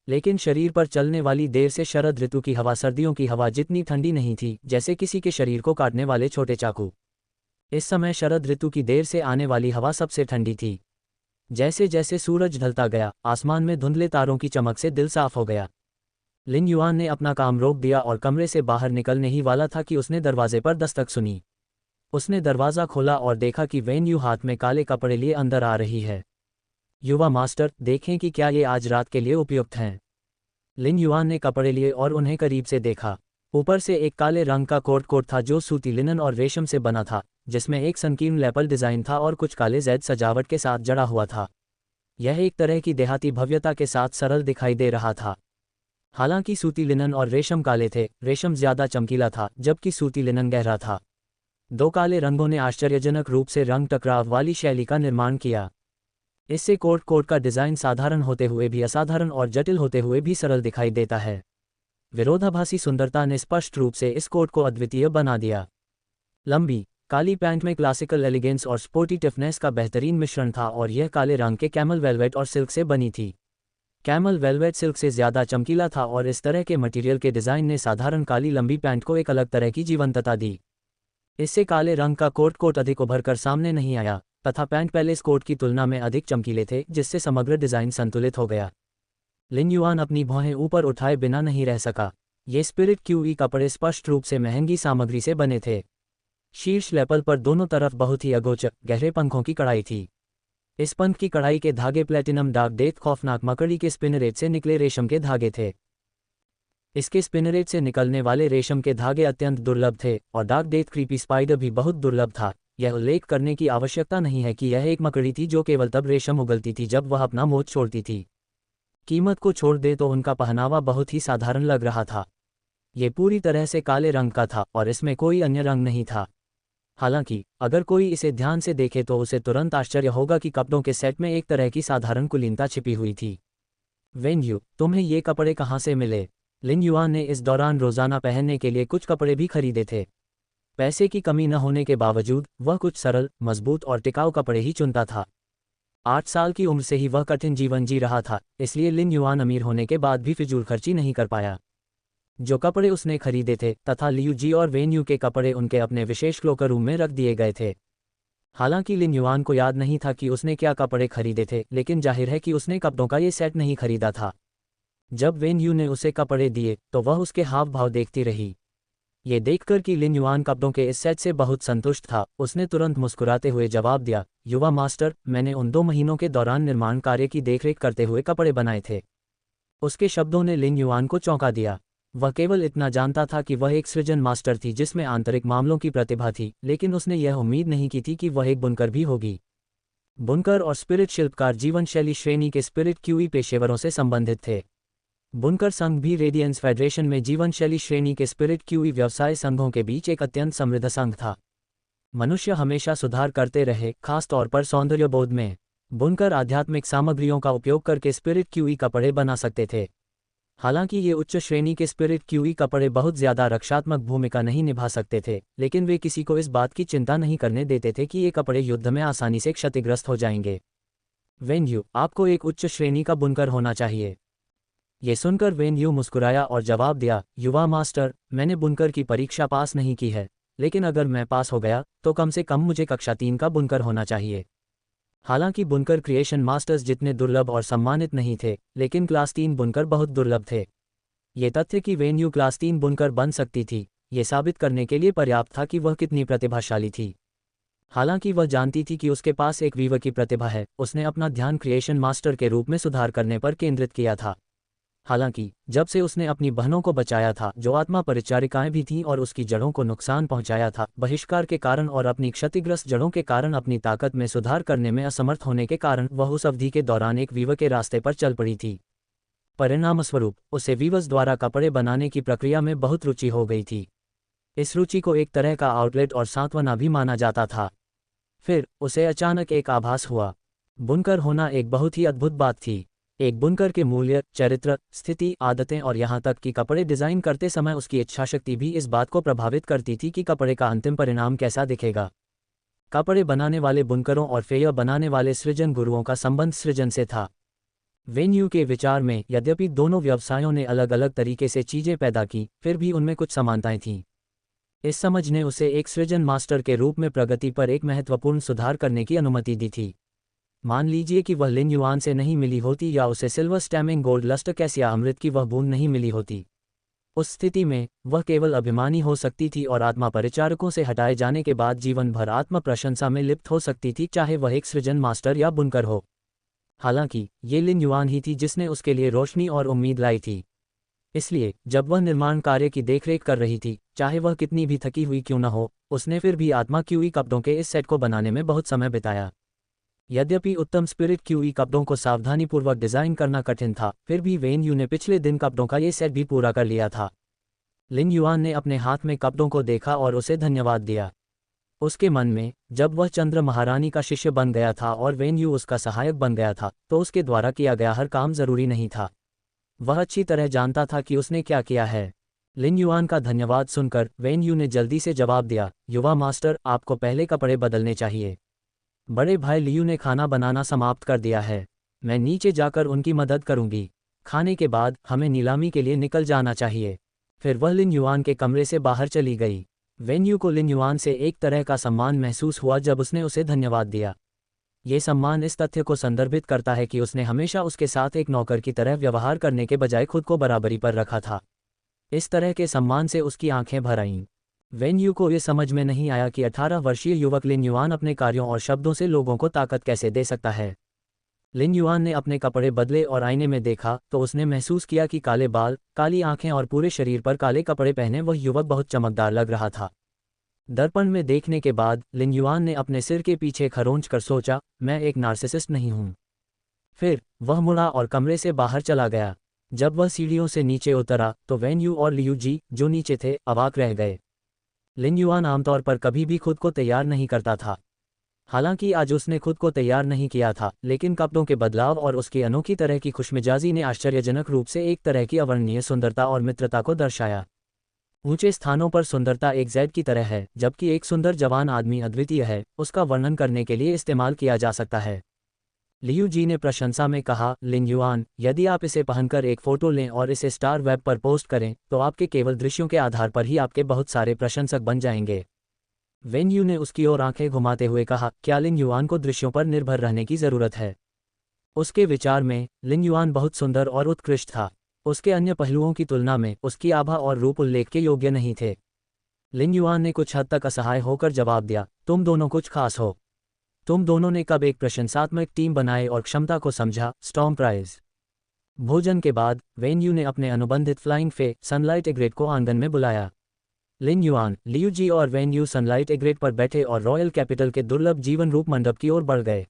लेकिन शरीर पर चलने वाली देर से शरद ऋतु की हवा सर्दियों की हवा जितनी ठंडी नहीं थी, जैसे किसी के शरीर को काटने वाले छोटे चाकू। इस समय शरद ऋतु की देर से आने वाली हवा सबसे ठंडी थी। जैसे जैसे सूरज ढलता गया, आसमान में धुंधले तारों की चमक से दिल साफ हो गया। लिन युआन ने अपना काम रोक दिया और कमरे से बाहर निकलने ही वाला था कि उसने दरवाजे पर दस्तक सुनी। उसने दरवाज़ा खोला और देखा कि वेन यू हाथ में काले कपड़े लिए अंदर आ रही है। युवा मास्टर, देखें कि क्या ये आज रात के लिए उपयुक्त हैं। लिन युआन ने कपड़े लिए और उन्हें करीब से देखा। ऊपर से एक काले रंग का कोट था जो सूती लिनन और रेशम से बना था, जिसमें एक संकीर्ण लेपल डिज़ाइन था और कुछ काले जैद सजावट के साथ जड़ा हुआ था। यह एक तरह की देहाती भव्यता के साथ सरल दिखाई दे रहा था। हालांकि सूती लिनन और रेशम काले थे, रेशम ज्यादा चमकीला था जबकि सूती लिनन गहरा था। दो काले रंगों ने आश्चर्यजनक रूप से रंग टकराव वाली शैली का निर्माण किया। इससे कोट का डिज़ाइन साधारण होते हुए भी असाधारण और जटिल होते हुए भी सरल दिखाई देता है। विरोधाभासी सुंदरता ने स्पष्ट रूप से इस कोट को अद्वितीय बना दिया। लंबी काली पैंट में क्लासिकल एलिगेंस और स्पोर्टी टफनेस का बेहतरीन मिश्रण था और यह काले रंग के कैमल वेलवेट और सिल्क से बनी थी। कैमल वेलवेट सिल्क से ज़्यादा चमकीला था और इस तरह के मटेरियल के डिज़ाइन ने साधारण काली लंबी पैंट को एक अलग तरह की जीवंतता दी। इससे काले रंग का कोट अधिक उभर कर सामने नहीं आया तथा पैंट पहले इस कोट की तुलना में अधिक चमकीले थे, जिससे समग्र डिज़ाइन संतुलित हो गया। लिन युआन अपनी भौहें ऊपर उठाए बिना नहीं रह सका। ये स्पिरिट क्यूई कपड़े स्पष्ट रूप से महंगी सामग्री से बने थे। शीर्ष लेपल पर दोनों तरफ बहुत ही अगोचर गहरे पंखों की कढ़ाई थी। इस पंख की कढ़ाई के धागे प्लेटिनम डार्क डेथ खौफनाक मकड़ी के स्पिनरेट से निकले रेशम के धागे थे। इसके स्पिनरेट से निकलने वाले रेशम के धागे अत्यंत दुर्लभ थे और डार्क डेथ क्रीपी स्पाइडर भी बहुत दुर्लभ था। यह उल्लेख करने की आवश्यकता नहीं है कि यह एक मकड़ी थी जो केवल तब रेशम उगलती थी जब वह अपना मोच छोड़ती थी। कीमत को छोड़ दे तो उनका पहनावा बहुत ही साधारण लग रहा था। ये पूरी तरह से काले रंग का था और इसमें कोई अन्य रंग नहीं था। हालांकि अगर कोई इसे ध्यान से देखे तो उसे तुरंत आश्चर्य होगा कि कपड़ों के सेट में एक तरह की साधारण कुलीनता छिपी हुई थी। वेन यू, तुम्हें ये कपड़े कहाँ से मिले? लिन युआन ने इस दौरान रोज़ाना पहनने के लिए कुछ कपड़े भी खरीदे थे। पैसे की कमी न होने के बावजूद वह कुछ सरल, मजबूत और टिकाऊ कपड़े ही चुनता था। 8 साल की उम्र से ही वह कठिन जीवन जी रहा था, इसलिए लिन युआन अमीर होने के बाद भी फिजूल खर्ची नहीं कर पाया। जो कपड़े उसने खरीदे थे तथा लियू जी और वेन यू के कपड़े उनके अपने विशेष क्लोकर रूम में रख दिए गए थे। हालांकि लिन युआन को याद नहीं था कि उसने क्या कपड़े खरीदे थे, लेकिन जाहिर है कि उसने कपड़ों का ये सेट नहीं खरीदा था। जब वेन यू ने उसे कपड़े दिए तो वह उसके हाव भाव देखती रही। ये देखकर कि लिन युआन कपड़ों के इस सेट से बहुत संतुष्ट था, उसने तुरंत मुस्कुराते हुए जवाब दिया, युवा मास्टर, मैंने उन 2 महीनों के दौरान निर्माण कार्य की देखरेख करते हुए कपड़े बनाए थे। उसके शब्दों ने लिन युआन को चौंका दिया। वह केवल इतना जानता था कि वह एक सृजन मास्टर थी जिसमें आंतरिक मामलों की प्रतिभा थी, लेकिन उसने यह उम्मीद नहीं की थी कि वह एक बुनकर भी होगी। बुनकर और स्पिरिट शिल्पकार जीवन शैली श्रेणी के स्पिरिट क्यूई पेशेवरों से संबंधित थे। बुनकर संघ भी रेडियंस फेडरेशन में जीवन शैली श्रेणी के स्पिरिट क्यूई व्यवसाय संघों के बीच एक अत्यंत समृद्ध संघ था। मनुष्य हमेशा सुधार करते रहे, खास तौर पर सौंदर्यबोध में। बुनकर आध्यात्मिक सामग्रियों का उपयोग करके स्पिरिट क्यूई कपड़े बना सकते थे। हालांकि ये उच्च श्रेणी के स्पिरिट क्यूई कपड़े बहुत ज़्यादा रक्षात्मक भूमिका नहीं निभा सकते थे, लेकिन वे किसी को इस बात की चिंता नहीं करने देते थे कि ये कपड़े युद्ध में आसानी से क्षतिग्रस्त हो जाएंगे। वेन यू, आपको एक उच्च श्रेणी का बुनकर होना चाहिए। ये सुनकर वेन यू मुस्कुराया और जवाब दिया, युवा मास्टर, मैंने बुनकर की परीक्षा पास नहीं की है, लेकिन अगर मैं पास हो गया तो कम से कम मुझे कक्षा 3 का बुनकर होना चाहिए। हालांकि बुनकर क्रिएशन मास्टर्स जितने दुर्लभ और सम्मानित नहीं थे, लेकिन क्लास 3 बुनकर बहुत दुर्लभ थे। ये तथ्य कि वेन यू क्लास 3 बुनकर बन सकती थी, ये साबित करने के लिए पर्याप्त था कि वह कितनी प्रतिभाशाली थी। हालांकि वह जानती थी कि उसके पास एक वीवर की प्रतिभा है, उसने अपना ध्यान क्रिएशन मास्टर के रूप में सुधार करने पर केंद्रित किया था। हालांकि जब से उसने अपनी बहनों को बचाया था जो आत्मा परिचारिकाएं भी थीं और उसकी जड़ों को नुकसान पहुंचाया था, बहिष्कार के कारण और अपनी क्षतिग्रस्त जड़ों के कारण अपनी ताकत में सुधार करने में असमर्थ होने के कारण वह उस अवधि के दौरान एक वीवर के रास्ते पर चल पड़ी थी। परिणामस्वरूप उसे वीवर्स द्वारा कपड़े बनाने की प्रक्रिया में बहुत रुचि हो गई थी। इस रुचि को एक तरह का आउटलेट और सांत्वना भी माना जाता था। फिर उसे अचानक एक आभास हुआ। बुनकर होना एक बहुत ही अद्भुत बात थी। एक बुनकर के मूल्य, चरित्र, स्थिति, आदतें और यहाँ तक कि कपड़े डिज़ाइन करते समय उसकी इच्छाशक्ति भी इस बात को प्रभावित करती थी कि कपड़े का अंतिम परिणाम कैसा दिखेगा। कपड़े बनाने वाले बुनकरों और फेयर बनाने वाले सृजन गुरुओं का संबंध सृजन से था। वेन यू के विचार में यद्यपि दोनों व्यवसायों ने अलग अलग तरीके से चीज़ें पैदा की, फिर भी उनमें कुछ समानताएं थीं। इस समझ ने उसे एक सृजन मास्टर के रूप में प्रगति पर एक महत्वपूर्ण सुधार करने की अनुमति दी थी। मान लीजिए कि वह लिन युआन से नहीं मिली होती या उसे सिल्वर स्टैमिंग गोल्ड लस्टर कैस या अमृत की वह बूंद नहीं मिली होती। उस स्थिति में वह केवल अभिमानी हो सकती थी और आत्मा परिचारकों से हटाए जाने के बाद जीवन भर आत्म प्रशंसा में लिप्त हो सकती थी, चाहे वह एक सृजन मास्टर या बुनकर हो। हालांकि ये लिन युआन ही थी जिसने उसके लिए रोशनी और उम्मीद लाई थी। इसलिए जब वह निर्माण कार्य की देखरेख कर रही थी, चाहे वह कितनी भी थकी हुई क्यों न हो, उसने फिर भी आत्मा क्यूई कपड़ों के इस सेट को बनाने में बहुत समय बिताया। यद्यपि उत्तम स्पिरिट क्यूई कपड़ों को सावधानीपूर्वक डिजाइन करना कठिन था, फिर भी वेन यू ने पिछले दिन कपड़ों का ये सेट भी पूरा कर लिया था। लिन युआन ने अपने हाथ में कपड़ों को देखा और उसे धन्यवाद दिया। उसके मन में, जब वह चंद्र महारानी का शिष्य बन गया था और वेन यू उसका सहायक बन गया था, तो उसके द्वारा किया गया हर काम जरूरी नहीं था। वह अच्छी तरह जानता था कि उसने क्या किया है। लिन युआन का धन्यवाद सुनकर वेन यू ने जल्दी से जवाब दिया, युवा मास्टर, आपको पहले कपड़े बदलने चाहिए। बड़े भाई लियू ने खाना बनाना समाप्त कर दिया है। मैं नीचे जाकर उनकी मदद करूंगी। खाने के बाद हमें नीलामी के लिए निकल जाना चाहिए। फिर वह लिन युआन के कमरे से बाहर चली गई। वेन यू को लिन युआन से एक तरह का सम्मान महसूस हुआ जब उसने उसे धन्यवाद दिया। ये सम्मान इस तथ्य को संदर्भित करता है कि उसने हमेशा उसके साथ एक नौकर की तरह व्यवहार करने के बजाय खुद को बराबरी पर रखा था। इस तरह के सम्मान से उसकी आंखें भर आईं। वेन यू को यह समझ में नहीं आया कि 18 वर्षीय युवक लिन युआन अपने कार्यों और शब्दों से लोगों को ताकत कैसे दे सकता है। लिन युआन ने अपने कपड़े बदले और आईने में देखा तो उसने महसूस किया कि काले बाल, काली आंखें और पूरे शरीर पर काले कपड़े पहने वह युवक बहुत चमकदार लग रहा था। दर्पण में देखने के बाद लिन युआन ने अपने सिर के पीछे खरोंच कर सोचा, मैं एक नार्सिसिस्ट नहीं हूं। फिर वह मुड़ा और कमरे से बाहर चला गया। जब वह सीढ़ियों से नीचे उतरा तो वेन यू और लियू जी, जो नीचे थे, अवाक रह गए। लिन युआन आमतौर पर कभी भी खुद को तैयार नहीं करता था। हालांकि आज उसने खुद को तैयार नहीं किया था, लेकिन कपड़ों के बदलाव और उसकी अनोखी तरह की खुशमिजाजी ने आश्चर्यजनक रूप से एक तरह की अवर्णनीय सुंदरता और मित्रता को दर्शाया। ऊंचे स्थानों पर सुंदरता एक ज़ैड की तरह है, जबकि एक सुंदर जवान आदमी अद्वितीय है, उसका वर्णन करने के लिए इस्तेमाल किया जा सकता है। लियू जी ने प्रशंसा में कहा, लिन युआन, यदि आप इसे पहनकर एक फ़ोटो लें और इसे स्टार वेब पर पोस्ट करें, तो आपके केवल दृश्यों के आधार पर ही आपके बहुत सारे प्रशंसक बन जाएंगे। वेन यू ने उसकी ओर आंखें घुमाते हुए कहा, क्या लिन युआन को दृश्यों पर निर्भर रहने की ज़रूरत है? उसके विचार में लिन युआन बहुत सुंदर और उत्कृष्ट था। उसके अन्य पहलुओं की तुलना में उसकी आभा और रूप उल्लेख के योग्य नहीं थे। लिन युआन ने कुछ हद तक असहाय होकर जवाब दिया, तुम दोनों कुछ खास हो। तुम दोनों ने कब एक प्रशंसात्मक टीम बनाए और क्षमता को समझा, स्टॉर्म प्राइज। भोजन के बाद वेन यू ने अपने अनुबंधित फ्लाइंग फे सनलाइट एग्रेट को आंगन में बुलाया। लिन युआन, लियू जी और वेन यू सनलाइट एग्रेट पर बैठे और रॉयल कैपिटल के दुर्लभ जीवन रूप मंडप की ओर बढ़ गए।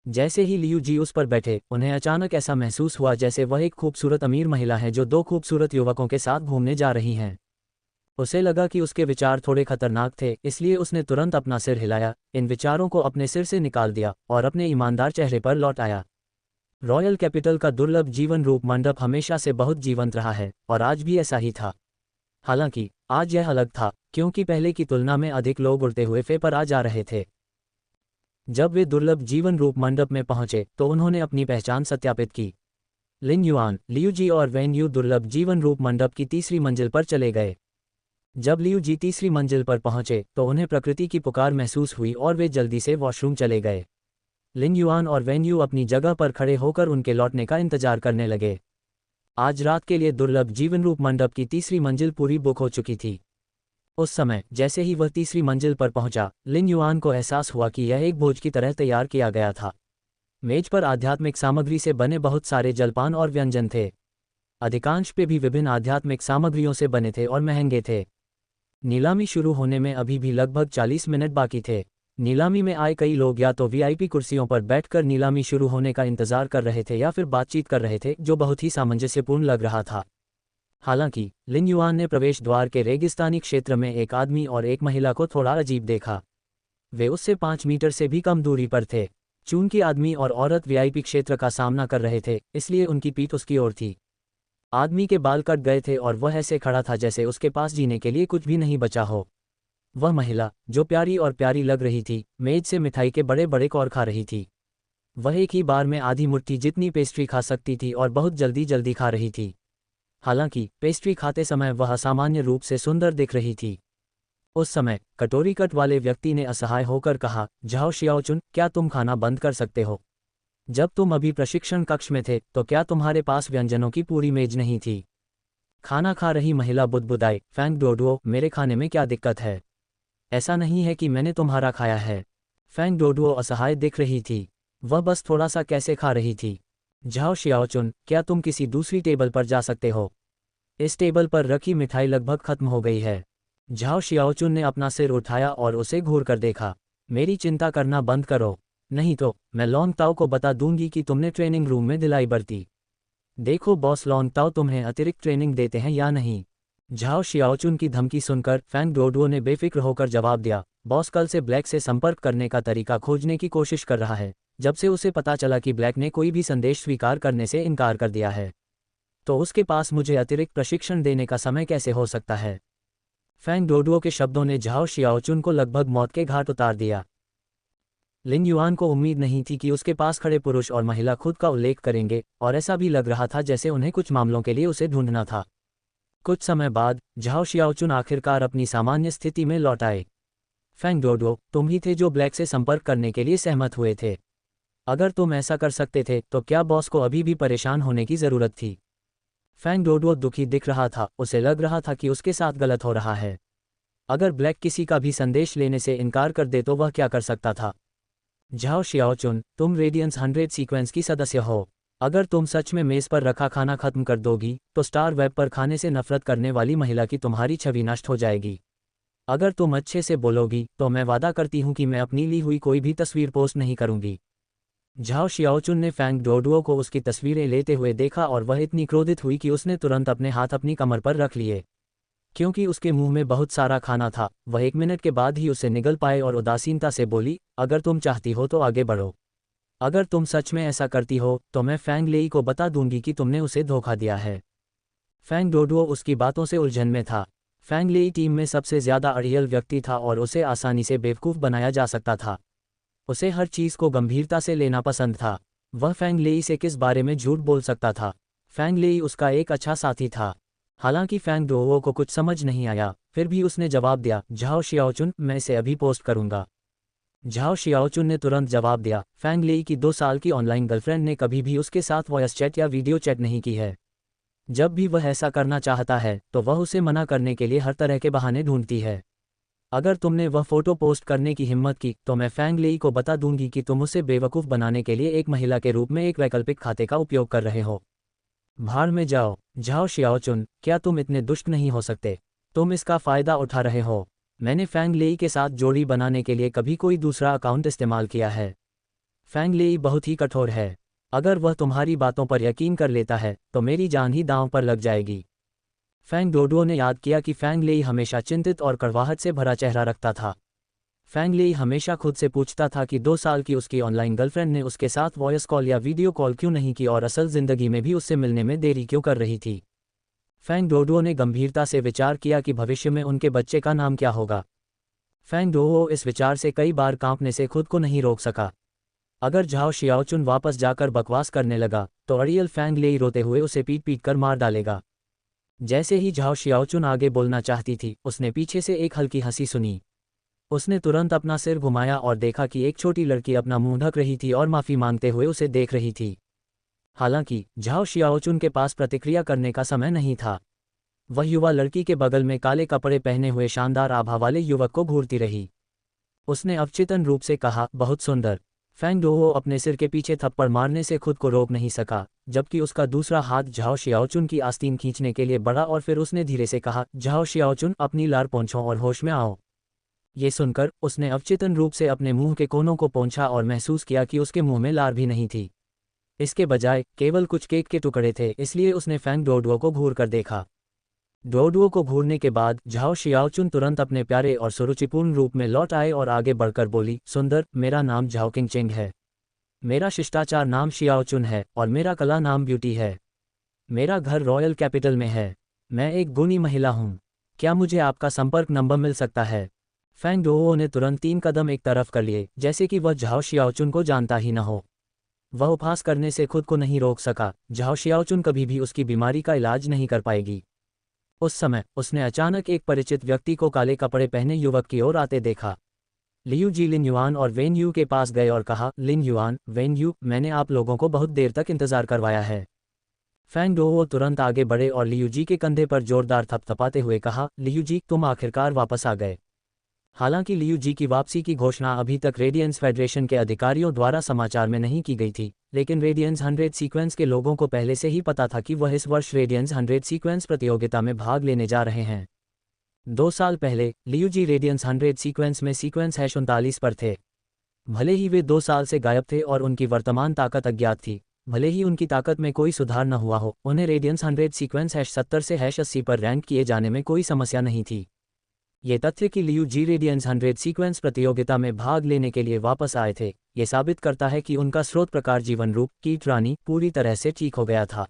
जैसे ही लियू जी उस पर बैठे, उन्हें अचानक ऐसा महसूस हुआ जैसे वह एक खूबसूरत अमीर महिला है जो दो खूबसूरत युवकों के साथ घूमने जा रही हैं। उसे लगा कि उसके विचार थोड़े खतरनाक थे, इसलिए उसने तुरंत अपना सिर हिलाया, इन विचारों को अपने सिर से निकाल दिया और अपने ईमानदार चेहरे पर लौट आया। रॉयल कैपिटल का दुर्लभ जीवन रूप मंडप हमेशा से बहुत जीवंत रहा है और आज भी ऐसा ही था। हालांकि आज यह अलग था, क्योंकि पहले की तुलना में अधिक लोग उड़ते हुए फे पर आ जा रहे थे। जब वे दुर्लभ जीवन रूप मंडप में पहुंचे तो उन्होंने अपनी पहचान सत्यापित की। लिन युआन, लियू जी और वेन यू दुर्लभ जीवन रूप मंडप की तीसरी मंजिल पर चले गए। जब लियू जी तीसरी मंजिल पर पहुंचे तो उन्हें प्रकृति की पुकार महसूस हुई और वे जल्दी से वॉशरूम चले गए। लिन युआन और वेन यू अपनी जगह पर खड़े होकर उनके लौटने का इंतजार करने लगे। आज रात के लिए दुर्लभ जीवन रूप मंडप की तीसरी मंजिल पूरी बुक हो चुकी थी। उस समय जैसे ही वह तीसरी मंजिल पर पहुंचा, लिन युआन को एहसास हुआ कि यह एक भोज की तरह तैयार किया गया था। मेज पर आध्यात्मिक सामग्री से बने बहुत सारे जलपान और व्यंजन थे। अधिकांश पे भी विभिन्न आध्यात्मिक सामग्रियों से बने थे और महंगे थे। नीलामी शुरू होने में अभी भी लगभग 40 मिनट बाकी थे। नीलामी में आए कई लोग या तो वीआईपी कुर्सियों पर बैठकर नीलामी शुरू होने का इंतजार कर रहे थे या फिर बातचीत कर रहे थे, जो बहुत ही सामंजस्यपूर्ण लग रहा था। हालांकि लिन युआन ने प्रवेश द्वार के रेगिस्तानी क्षेत्र में एक आदमी और एक महिला को थोड़ा अजीब देखा। वे उससे 5 मीटर से भी कम दूरी पर थे। चूंकि आदमी और औरत वीआईपी क्षेत्र का सामना कर रहे थे, इसलिए उनकी पीठ उसकी ओर थी। आदमी के बाल कट गए थे और वह ऐसे खड़ा था जैसे उसके पास जीने के लिए कुछ भी नहीं बचा हो। वह महिला, जो प्यारी और प्यारी लग रही थी, मेज से मिठाई के बड़े बड़े कौर खा रही थी। वह एक ही बार में आधी मुट्ठी जितनी पेस्ट्री खा सकती थी और बहुत जल्दी जल्दी खा रही थी। हालांकि पेस्ट्री खाते समय वह असामान्य रूप से सुंदर दिख रही थी। उस समय कटोरी कट वाले व्यक्ति ने असहाय होकर कहा, जाओ शियाओचुन, क्या तुम खाना बंद कर सकते हो? जब तुम अभी प्रशिक्षण कक्ष में थे तो क्या तुम्हारे पास व्यंजनों की पूरी मेज नहीं थी? खाना खा रही महिला बुदबुदाई, फैंग डोडुओ, मेरे खाने में क्या दिक्कत है? ऐसा नहीं है कि मैंने तुम्हारा खाया है। फैंग डोडुओ असहाय दिख रही थी। वह बस थोड़ा सा कैसे खा रही थी। झाओ शियाओचुन, क्या तुम किसी दूसरी टेबल पर जा सकते हो? इस टेबल पर रखी मिठाई लगभग खत्म हो गई है। झाओ शियाओचुन ने अपना सिर उठाया और उसे घूर कर देखा। मेरी चिंता करना बंद करो, नहीं तो मैं लॉन्ग ताओ को बता दूंगी कि तुमने ट्रेनिंग रूम में ढिलाई बरती। देखो बॉस लॉन्ग ताओ तुम्हें अतिरिक्त ट्रेनिंग देते हैं या नहीं। झाओ शियाओचुन की धमकी सुनकर फैंग डोडुओ ने बेफिक्र होकर जवाब दिया, बॉस कल से ब्लैक से संपर्क करने का तरीका खोजने की कोशिश कर रहा है। जब से उसे पता चला कि ब्लैक ने कोई भी संदेश स्वीकार करने से इनकार कर दिया है, तो उसके पास मुझे अतिरिक्त प्रशिक्षण देने का समय कैसे हो सकता है। फैंग डोडुओ के शब्दों ने झाओ शियाओचुन को लगभग मौत के घाट उतार दिया। लिन युआन को उम्मीद नहीं थी कि उसके पास खड़े पुरुष और महिला खुद का उल्लेख करेंगे, और ऐसा भी लग रहा था जैसे उन्हें कुछ मामलों के लिए उसे ढूंढना था। कुछ समय बाद झाओ शियाओचुन आखिरकार अपनी सामान्य स्थिति में लौट आए। फैंग डोडुओ, तुम ही थे जो ब्लैक से संपर्क करने के लिए सहमत हुए थे। अगर तुम ऐसा कर सकते थे तो क्या बॉस को अभी भी परेशान होने की जरूरत थी? फैंग डोडुओ दुखी दिख रहा था। उसे लग रहा था कि उसके साथ गलत हो रहा है। अगर ब्लैक किसी का भी संदेश लेने से इनकार कर दे तो वह क्या कर सकता था? झाओ शियाओचुन, तुम रेडियंस 100 सीक्वेंस की सदस्य हो। अगर तुम सच में मेज पर रखा खाना खत्म कर दोगी तो स्टार वेब पर खाने से नफरत करने वाली महिला की तुम्हारी छवि नष्ट हो जाएगी। अगर तुम अच्छे से बोलोगी तो मैं वादा करती हूँ कि मैं अपनी ली हुई कोई भी तस्वीर पोस्ट नहीं करूंगी। झाओ शियाओचुन ने फैंग डोडुओ को उसकी तस्वीरें लेते हुए देखा और वह इतनी क्रोधित हुई कि उसने तुरंत अपने हाथ अपनी कमर पर रख लिए। क्योंकि उसके मुंह में बहुत सारा खाना था, वह 1 मिनट के बाद ही उसे निगल पाए और उदासीनता से बोली, अगर तुम चाहती हो तो आगे बढ़ो। अगर तुम सच में ऐसा करती हो तो मैं फैंग लेई को बता दूंगी कि तुमने उसे धोखा दिया है। फैंग डोडुओ उसकी बातों से उलझन में था। फैंग लेई टीम में सबसे ज्यादा अड़ियल व्यक्ति था और उसे आसानी से बेवकूफ़ बनाया जा सकता था। उसे हर चीज़ को गंभीरता से लेना पसंद था। वह फैंग लेई से किस बारे में झूठ बोल सकता था? फैंग लेई उसका एक अच्छा साथी था। हालांकि फैंग डोओ को कुछ समझ नहीं आया, फिर भी उसने जवाब दिया, झाओ शियाओचुन, मैं इसे अभी पोस्ट करूंगा। झाओ शियाओचुन ने तुरंत जवाब दिया, फैंग लेई की 2 साल की ऑनलाइन गर्लफ्रेंड ने कभी भी उसके साथ वॉयस चैट या वीडियो चैट नहीं की है। जब भी वह ऐसा करना चाहता है तो वह उसे मना करने के लिए हर तरह के बहाने ढूंढती है। अगर तुमने वह फोटो पोस्ट करने की हिम्मत की तो मैं फैंग लेई को बता दूंगी कि तुम उसे बेवकूफ़ बनाने के लिए एक महिला के रूप में एक वैकल्पिक खाते का उपयोग कर रहे हो। भाड़ में जाओ। झाओ शियाओचुन, क्या तुम इतने दुष्ट नहीं हो सकते? तुम इसका फ़ायदा उठा रहे हो। मैंने फैंग लेई के साथ जोड़ी बनाने के लिए कभी कोई दूसरा अकाउंट इस्तेमाल किया है। फैंग लेई बहुत ही कठोर है। अगर वह तुम्हारी बातों पर यकीन कर लेता है तो मेरी जान ही दांव पर लग जाएगी। फैंग डोडुओ ने याद किया कि फैंग लेई हमेशा चिंतित और कड़वाहट से भरा चेहरा रखता था। फैंग लेई हमेशा खुद से पूछता था कि 2 साल की उसकी ऑनलाइन गर्लफ्रेंड ने उसके साथ वॉयस कॉल या वीडियो कॉल क्यों नहीं की और असल जिंदगी में भी उससे मिलने में देरी क्यों कर रही थी। फैंग डोडुओ ने गंभीरता से विचार किया कि भविष्य में उनके बच्चे का नाम क्या होगा। फैंग डोडुओ इस विचार से कई बार कांपने से खुद को नहीं रोक सका। अगर झाओ शियाओचुन वापस जाकर बकवास करने लगा तो अड़ियल फैंग लेई रोते हुए उसे पीट पीट कर मार डालेगा। जैसे ही झाओ शियाओचुन आगे बोलना चाहती थी, उसने पीछे से एक हल्की हंसी सुनी। उसने तुरंत अपना सिर घुमाया और देखा कि एक छोटी लड़की अपना मुंह ढक रही थी और माफी मांगते हुए उसे देख रही थी। हालांकि झाओ शियाओचुन के पास प्रतिक्रिया करने का समय नहीं था। वह युवा लड़की के बगल में काले कपड़े पहने हुए शानदार आभा वाले युवक को घूरती रही। उसने अवचेतन रूप से कहा, बहुत सुंदर। फैंग डोओ अपने सिर के पीछे थप्पड़ मारने से खुद को रोक नहीं सका, जबकि उसका दूसरा हाथ झाओ शियाओचुन की आस्तीन खींचने के लिए बढ़ा और फिर उसने धीरे से कहा, झाओ शियाओचुन, अपनी लार पोंछो और होश में आओ। ये सुनकर उसने अवचेतन रूप से अपने मुंह के कोनों को पोंछा और महसूस किया कि उसके मुंह में लार भी नहीं थी। इसके बजाय केवल कुछ केक के टुकड़े थे, इसलिए उसने फैंग डोडुओ को घूर कर देखा। डोडुओ को घूरने के बाद झाओ शियाओचुन तुरंत अपने प्यारे और सुरुचिपूर्ण रूप में लौट आए और आगे बढ़कर बोली, सुंदर, मेरा नाम झाओ किंगचेंग है। मेरा शिष्टाचार नाम शियाओचुन है और मेरा कला नाम ब्यूटी है। मेरा घर रॉयल कैपिटल में है। मैं एक गुणी महिला हूँ। क्या मुझे आपका संपर्क नंबर मिल सकता है? फैंग डोओ ने तुरंत 3 कदम एक तरफ कर लिए, जैसे कि वह झाओ शियाओचुन को जानता ही न हो। वह उपहास करने से खुद को नहीं रोक सका। झाओ शियाओचुन कभी भी उसकी बीमारी का इलाज नहीं कर पाएगी। उस समय उसने अचानक एक परिचित व्यक्ति को काले कपड़े पहने युवक की ओर आते देखा। लियू जी लिन युआन और वेन यू के पास गए और कहा, लिन युआन, वेन यू, मैंने आप लोगों को बहुत देर तक इंतजार करवाया है। फैंग डोवो तुरंत आगे बढ़े और लियू जी के कंधे पर जोरदार थपथपाते हुए कहा, लियू जी, तुम आखिरकार वापस आ गए। हालांकि लियू जी की वापसी की घोषणा अभी तक रेडियंस फेडरेशन के अधिकारियों द्वारा समाचार में नहीं की गई थी, लेकिन रेडियंस 100 सीक्वेंस के लोगों को पहले से ही पता था कि वह इस वर्ष रेडियंस 100 सीक्वेंस प्रतियोगिता में भाग लेने जा रहे हैं। 2 साल पहले लियू जी रेडियंस 100 सीक्वेंस में सीक्वेंस #39 पर थे। भले ही वे 2 साल से गायब थे और उनकी वर्तमान ताकत अज्ञात थी, भले ही उनकी ताकत में कोई सुधार न हुआ हो, उन्हें रेडियंस 100 सीक्वेंस #70 से #80 पर रैंक किए जाने में कोई समस्या नहीं थी। ये तथ्य कि लियू जी रेडियंस 100 सीक्वेंस प्रतियोगिता में भाग लेने के लिए वापस आए थे, ये साबित करता है कि उनका स्रोत प्रकार जीवन रूप कीट रानी पूरी तरह से ठीक हो गया था।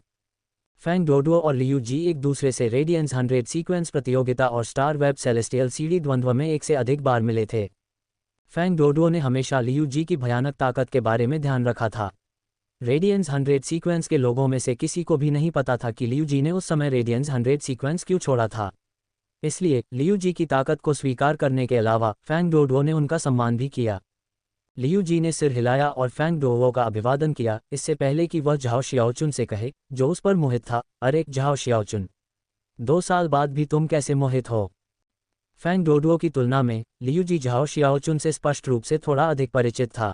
फैंग डोडुओ और लियू जी एक दूसरे से रेडियंस 100 सीक्वेंस प्रतियोगिता और स्टार वेब सेलेस्टियल सीडी द्वंद्व में एक से अधिक बार मिले थे। फैंग डोडुओ ने हमेशा लियू जी की भयानक ताकत के बारे में ध्यान रखा था। रेडियंस 100 सीक्वेंस के लोगों में से किसी को भी नहीं पता था कि लियू जी ने उस समय रेडियंस 100 सीक्वेंस क्यों छोड़ा था। इसलिए लियू जी की ताकत को स्वीकार करने के अलावा फैंग डोडुओ ने उनका सम्मान भी किया। लियू जी ने सिर हिलाया और फैंग डोडुओ का अभिवादन किया, इससे पहले कि वह झाओ शियाओचुन से कहे, जो उस पर मोहित था, अरे झाओ शियाओचुन, 2 साल बाद भी तुम कैसे मोहित हो। फैंग डोडुओ की तुलना में लियू जी झाओ शियाओचुन से स्पष्ट रूप से थोड़ा अधिक परिचित था।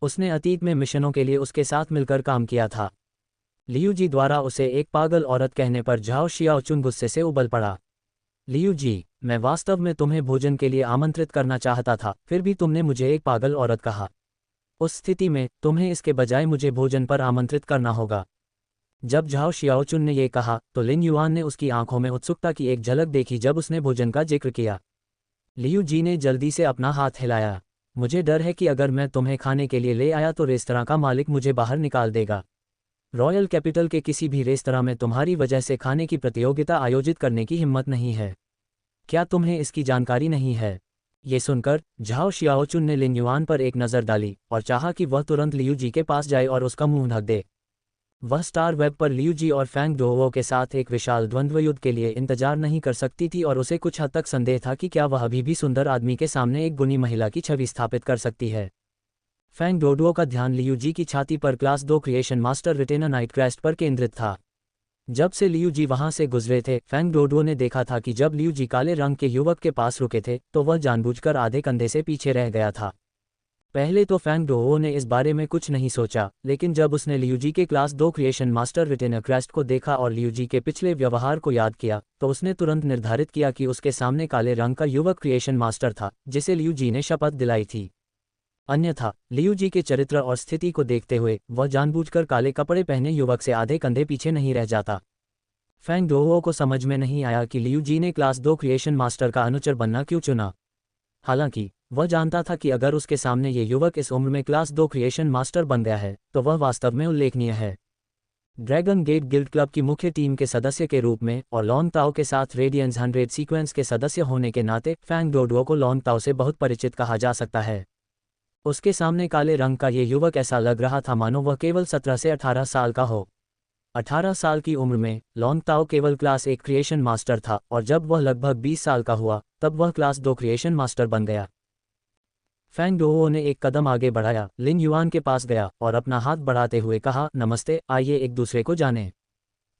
उसने अतीत में मिशनों के लिए उसके साथ मिलकर काम किया था। लियू जी द्वारा उसे एक पागल औरत कहने पर झाओ शियाओचुन गुस्से से उबल पड़ा। लियू जी, मैं वास्तव में तुम्हें भोजन के लिए आमंत्रित करना चाहता था, फिर भी तुमने मुझे एक पागल औरत कहा। उस स्थिति में तुम्हें इसके बजाय मुझे भोजन पर आमंत्रित करना होगा। जब झाओ शियाओचुन ने यह कहा तो लिन युआन ने उसकी आंखों में उत्सुकता की एक झलक देखी जब उसने भोजन का जिक्र किया। लियू जी ने जल्दी से अपना हाथ हिलाया। मुझे डर है कि अगर मैं तुम्हें खाने के लिए ले आया तो रेस्तरां का मालिक मुझे बाहर निकाल देगा। रॉयल कैपिटल के किसी भी रेस्तरां में तुम्हारी वजह से खाने की प्रतियोगिता आयोजित करने की हिम्मत नहीं है। क्या तुम्हें इसकी जानकारी नहीं है? ये सुनकर झाओ शियाओचुन ने लिन युआन पर एक नज़र डाली और चाहा कि वह तुरंत लियू जी के पास जाए और उसका मुंह ढक दे। वह स्टार वेब पर लियू जी और फैंग डोवो के साथ एक विशाल द्वंद्व युद्ध के लिए इंतजार नहीं कर सकती थी और उसे कुछ हद तक संदेह था कि क्या वह अभी भी सुंदर आदमी के सामने एक गुनी महिला की छवि स्थापित कर सकती है। फैंग डोडुओ का ध्यान लियू जी की छाती पर class 2 creation master retainer night crest पर केंद्रित था। जब से लियू जी वहां से गुजरे थे, फैंग डोडुओ ने देखा था कि जब लियू जी काले रंग के युवक के पास रुके थे तो वह जानबूझकर आधे कंधे से पीछे रह गया था। पहले तो फैंग डोओ ने इस बारे में कुछ नहीं सोचा, लेकिन जब उसने लियू जी के class 2 creation master retainer crest को देखा और लियू जी के पिछले व्यवहार को याद किया तो उसने तुरंत निर्धारित किया कि उसके सामने काले रंग का युवक क्रिएशन मास्टर था जिसे लियू जी ने शपथ दिलाई थी। अन्यथा लियू जी के चरित्र और स्थिति को देखते हुए वह जानबूझकर काले कपड़े पहने युवक से आधे कंधे पीछे नहीं रह जाता। फैंग डोओ को समझ में नहीं आया कि लियू जी ने क्लास 2 क्रिएशन मास्टर का अनुचर बनना क्यों चुना। हालांकि वह जानता था कि अगर उसके सामने ये युवक इस उम्र में क्लास 2 क्रिएशन मास्टर बन गया है तो वह वास्तव में उल्लेखनीय है। ड्रैगन गेट गिल्ड क्लब की मुख्य टीम के सदस्य के रूप में और लॉन्ग ताओ के साथ रेडियंस 100 सीक्वेंस के सदस्य होने के नाते फैंग डोडुओ को लॉन्ग ताओ से बहुत परिचित कहा जा सकता है। उसके सामने काले रंग का ये युवक ऐसा लग रहा था मानो वह केवल 17 से 18 साल का हो। 18 साल की उम्र में लॉन्ग ताओ केवल क्लास 1 क्रिएशन मास्टर था और जब वह लगभग 20 साल का हुआ तब वह क्लास 2 क्रिएशन मास्टर बन गया। फैंग डोओ ने एक कदम आगे बढ़ाया, लिन युआन के पास गया और अपना हाथ बढ़ाते हुए कहा, नमस्ते, आइए एक दूसरे को जानें।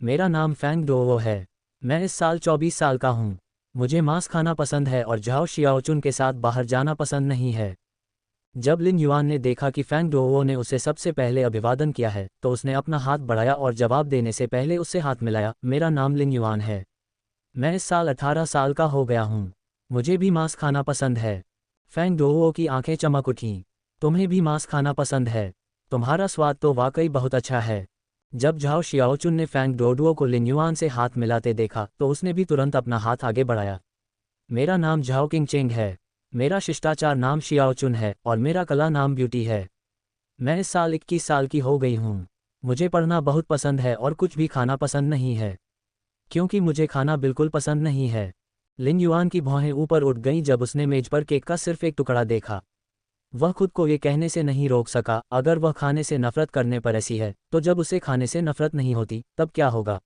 मेरा नाम फैंग डोओ है। मैं इस साल 24 साल का हूँ। मुझे मांस खाना पसंद है और झाओ शियाओचुन के साथ बाहर जाना पसंद नहीं है। जब लिन युआन ने देखा कि फैंग डोओ ने उसे सबसे पहले अभिवादन किया है तो उसने अपना हाथ बढ़ाया और जवाब देने से पहले उससे हाथ मिलाया, मेरा नाम लिन युआन है। मैं इस साल 18 साल का हो गया हूँ। मुझे भी मांस खाना पसंद है। फैंग डोओ की आंखें चमक उठीं। तुम्हें भी मांस खाना पसंद है? तुम्हारा स्वाद तो वाकई बहुत अच्छा है। जब झाओ शियाओचुन ने फैंग डोडुओ को लिन युआन से हाथ मिलाते देखा तो उसने भी तुरंत अपना हाथ आगे बढ़ाया। मेरा नाम झाओ किंगचेंग है। मेरा शिष्टाचार नाम शियाओचुन है और मेरा कला नाम ब्यूटी है। मैं इस साल 21 साल की हो गई हूँ। मुझे पढ़ना बहुत पसंद है और कुछ भी खाना पसंद नहीं है, क्योंकि मुझे खाना बिल्कुल पसंद नहीं है। लिन युआन की भौहें ऊपर उठ गईं जब उसने मेज पर केक का सिर्फ एक टुकड़ा देखा। वह खुद को ये कहने से नहीं रोक सका, अगर वह खाने से नफरत करने पर ऐसी है तो जब उसे खाने से नफरत नहीं होती तब क्या होगा।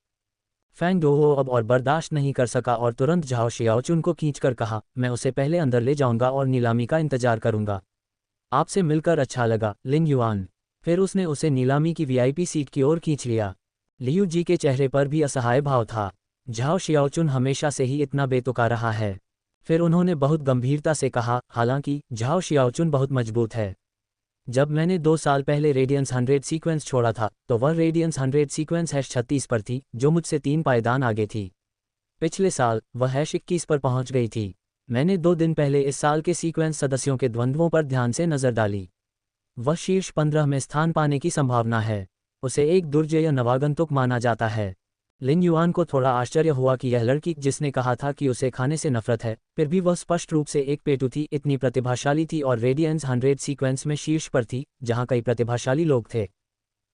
फैंग डोहो अब और बर्दाश्त नहीं कर सका और तुरंत झाओ शियाओचुन को खींचकर कहा, मैं उसे पहले अंदर ले जाऊंगा और नीलामी का इंतजार करूंगा। आपसे मिलकर अच्छा लगा, लिन युआन। फिर उसने उसे नीलामी की वीआईपी सीट की ओर खींच लिया। लियू जी के चेहरे पर भी असहाय भाव था। झाओ शियाओचुन हमेशा से ही इतना बेतुका रहा है। फिर उन्होंने बहुत गंभीरता से कहा, हालांकि झाओ शियाओचुन बहुत मजबूत है। जब मैंने 2 साल पहले रेडियंस 100 सीक्वेंस छोड़ा था तो वह रेडियंस 100 सीक्वेंस #36 पर थी, जो मुझसे 3 पायदान आगे थी। पिछले साल वह #21 पर पहुंच गई थी। मैंने 2 दिन पहले इस साल के सीक्वेंस सदस्यों के द्वंद्वों पर ध्यान से नज़र डाली। वह शीर्ष 15 में स्थान पाने की संभावना है। उसे एक दुर्जेय नवागंतुक माना जाता है। लिन युआन को थोड़ा आश्चर्य हुआ कि यह लड़की जिसने कहा था कि उसे खाने से नफरत है, फिर भी वह स्पष्ट रूप से एक पेटू थी, इतनी प्रतिभाशाली थी और रेडियंस 100 सीक्वेंस में शीर्ष पर थी, जहां कई प्रतिभाशाली लोग थे।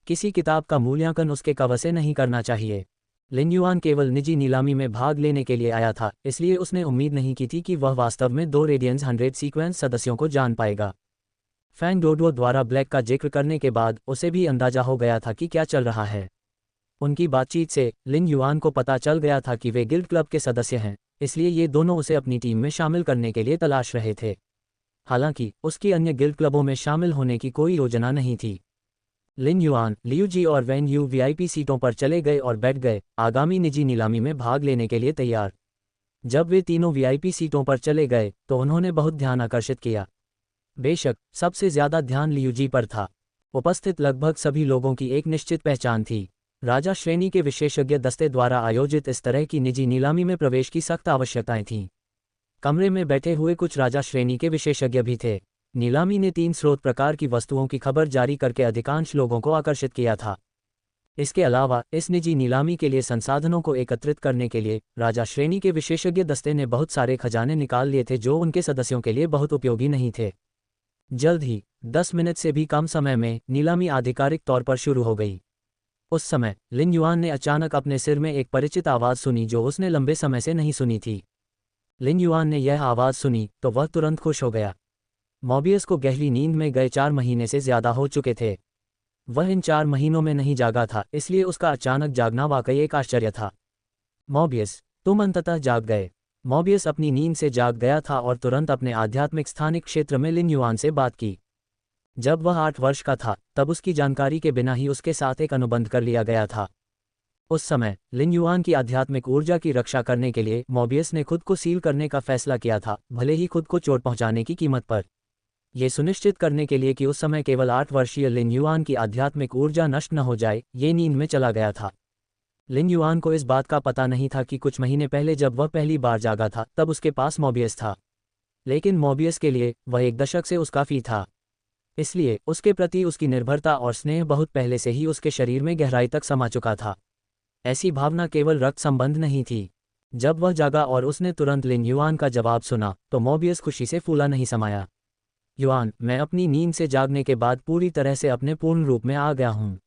किसी किताब का मूल्यांकन उसके कवर से नहीं करना चाहिए। लिन युआन केवल निजी नीलामी में भाग लेने के लिए आया था, इसलिए उसने उम्मीद नहीं की थी कि वह वास्तव में 2 रेडियंस 100 सीक्वेंस सदस्यों को जान पाएगा। फैंग डोडो द्वारा ब्लैक का जिक्र करने के बाद उसे भी अंदाजा हो गया था कि क्या चल रहा है। उनकी बातचीत से लिन युआन को पता चल गया था कि वे गिल्ड क्लब के सदस्य हैं, इसलिए ये दोनों उसे अपनी टीम में शामिल करने के लिए तलाश रहे थे। हालांकि उसकी अन्य गिल्ड क्लबों में शामिल होने की कोई योजना नहीं थी। लिन युआन, लियू जी और वैन यू वीआईपी सीटों पर चले गए और बैठ गए, आगामी निजी नीलामी में भाग लेने के लिए तैयार। जब वे तीनों वीआईपी सीटों पर चले गए तो उन्होंने बहुत ध्यान आकर्षित किया। बेशक सबसे ज्यादा ध्यान लियू जी पर था। उपस्थित लगभग सभी लोगों की एक निश्चित पहचान थी। राजा श्रेणी के विशेषज्ञ दस्ते द्वारा आयोजित इस तरह की निजी नीलामी में प्रवेश की सख्त आवश्यकताएं थीं। कमरे में बैठे हुए कुछ राजा श्रेणी के विशेषज्ञ भी थे। नीलामी ने 3 स्रोत प्रकार की वस्तुओं की खबर जारी करके अधिकांश लोगों को आकर्षित किया था। इसके अलावा इस निजी नीलामी के लिए संसाधनों को एकत्रित करने के लिए राजा श्रेणी के विशेषज्ञ दस्ते ने बहुत सारे खजाने निकाल लिए थे जो उनके सदस्यों के लिए बहुत उपयोगी नहीं थे। जल्द ही 10 मिनट से भी कम समय में नीलामी आधिकारिक तौर पर शुरू हो गई। उस समय लिन युआन ने अचानक अपने सिर में एक परिचित आवाज़ सुनी जो उसने लंबे समय से नहीं सुनी थी। लिन युआन ने यह आवाज़ सुनी तो वह तुरंत खुश हो गया। मॉबियस को गहरी नींद में गए 4 महीने से ज़्यादा हो चुके थे। वह इन 4 महीनों में नहीं जागा था, इसलिए उसका अचानक जागना वाकई एक आश्चर्य था। मॉबियस, तुम अंततः जाग गए। मॉबियस अपनी नींद से जाग गया था और तुरंत अपने आध्यात्मिक स्थानिक क्षेत्र में लिन युआन से बात की। जब वह 8 वर्ष का था तब उसकी जानकारी के बिना ही उसके साथ एक अनुबंध कर लिया गया था। उस समय लिन युआन की आध्यात्मिक ऊर्जा की रक्षा करने के लिए मॉबियस ने खुद को सील करने का फैसला किया था, भले ही खुद को चोट पहुंचाने की कीमत पर। यह सुनिश्चित करने के लिए कि उस समय केवल 8 वर्षीय लिन युआन की आध्यात्मिक ऊर्जा नष्ट न हो जाए, ये नींद में चला गया था। लिन युआन को इस बात का पता नहीं था कि कुछ महीने पहले जब वह पहली बार जागा था तब उसके पास मॉबियस था, लेकिन मॉबियस के लिए वह 1 दशक से उसका फी था। इसलिए उसके प्रति उसकी निर्भरता और स्नेह बहुत पहले से ही उसके शरीर में गहराई तक समा चुका था। ऐसी भावना केवल रक्त संबंध नहीं थी। जब वह जागा और उसने तुरंत लिन युआन का जवाब सुना तो मॉबियस खुशी से फूला नहीं समाया। युआन, मैं अपनी नींद से जागने के बाद पूरी तरह से अपने पूर्ण रूप में आ गया हूँ।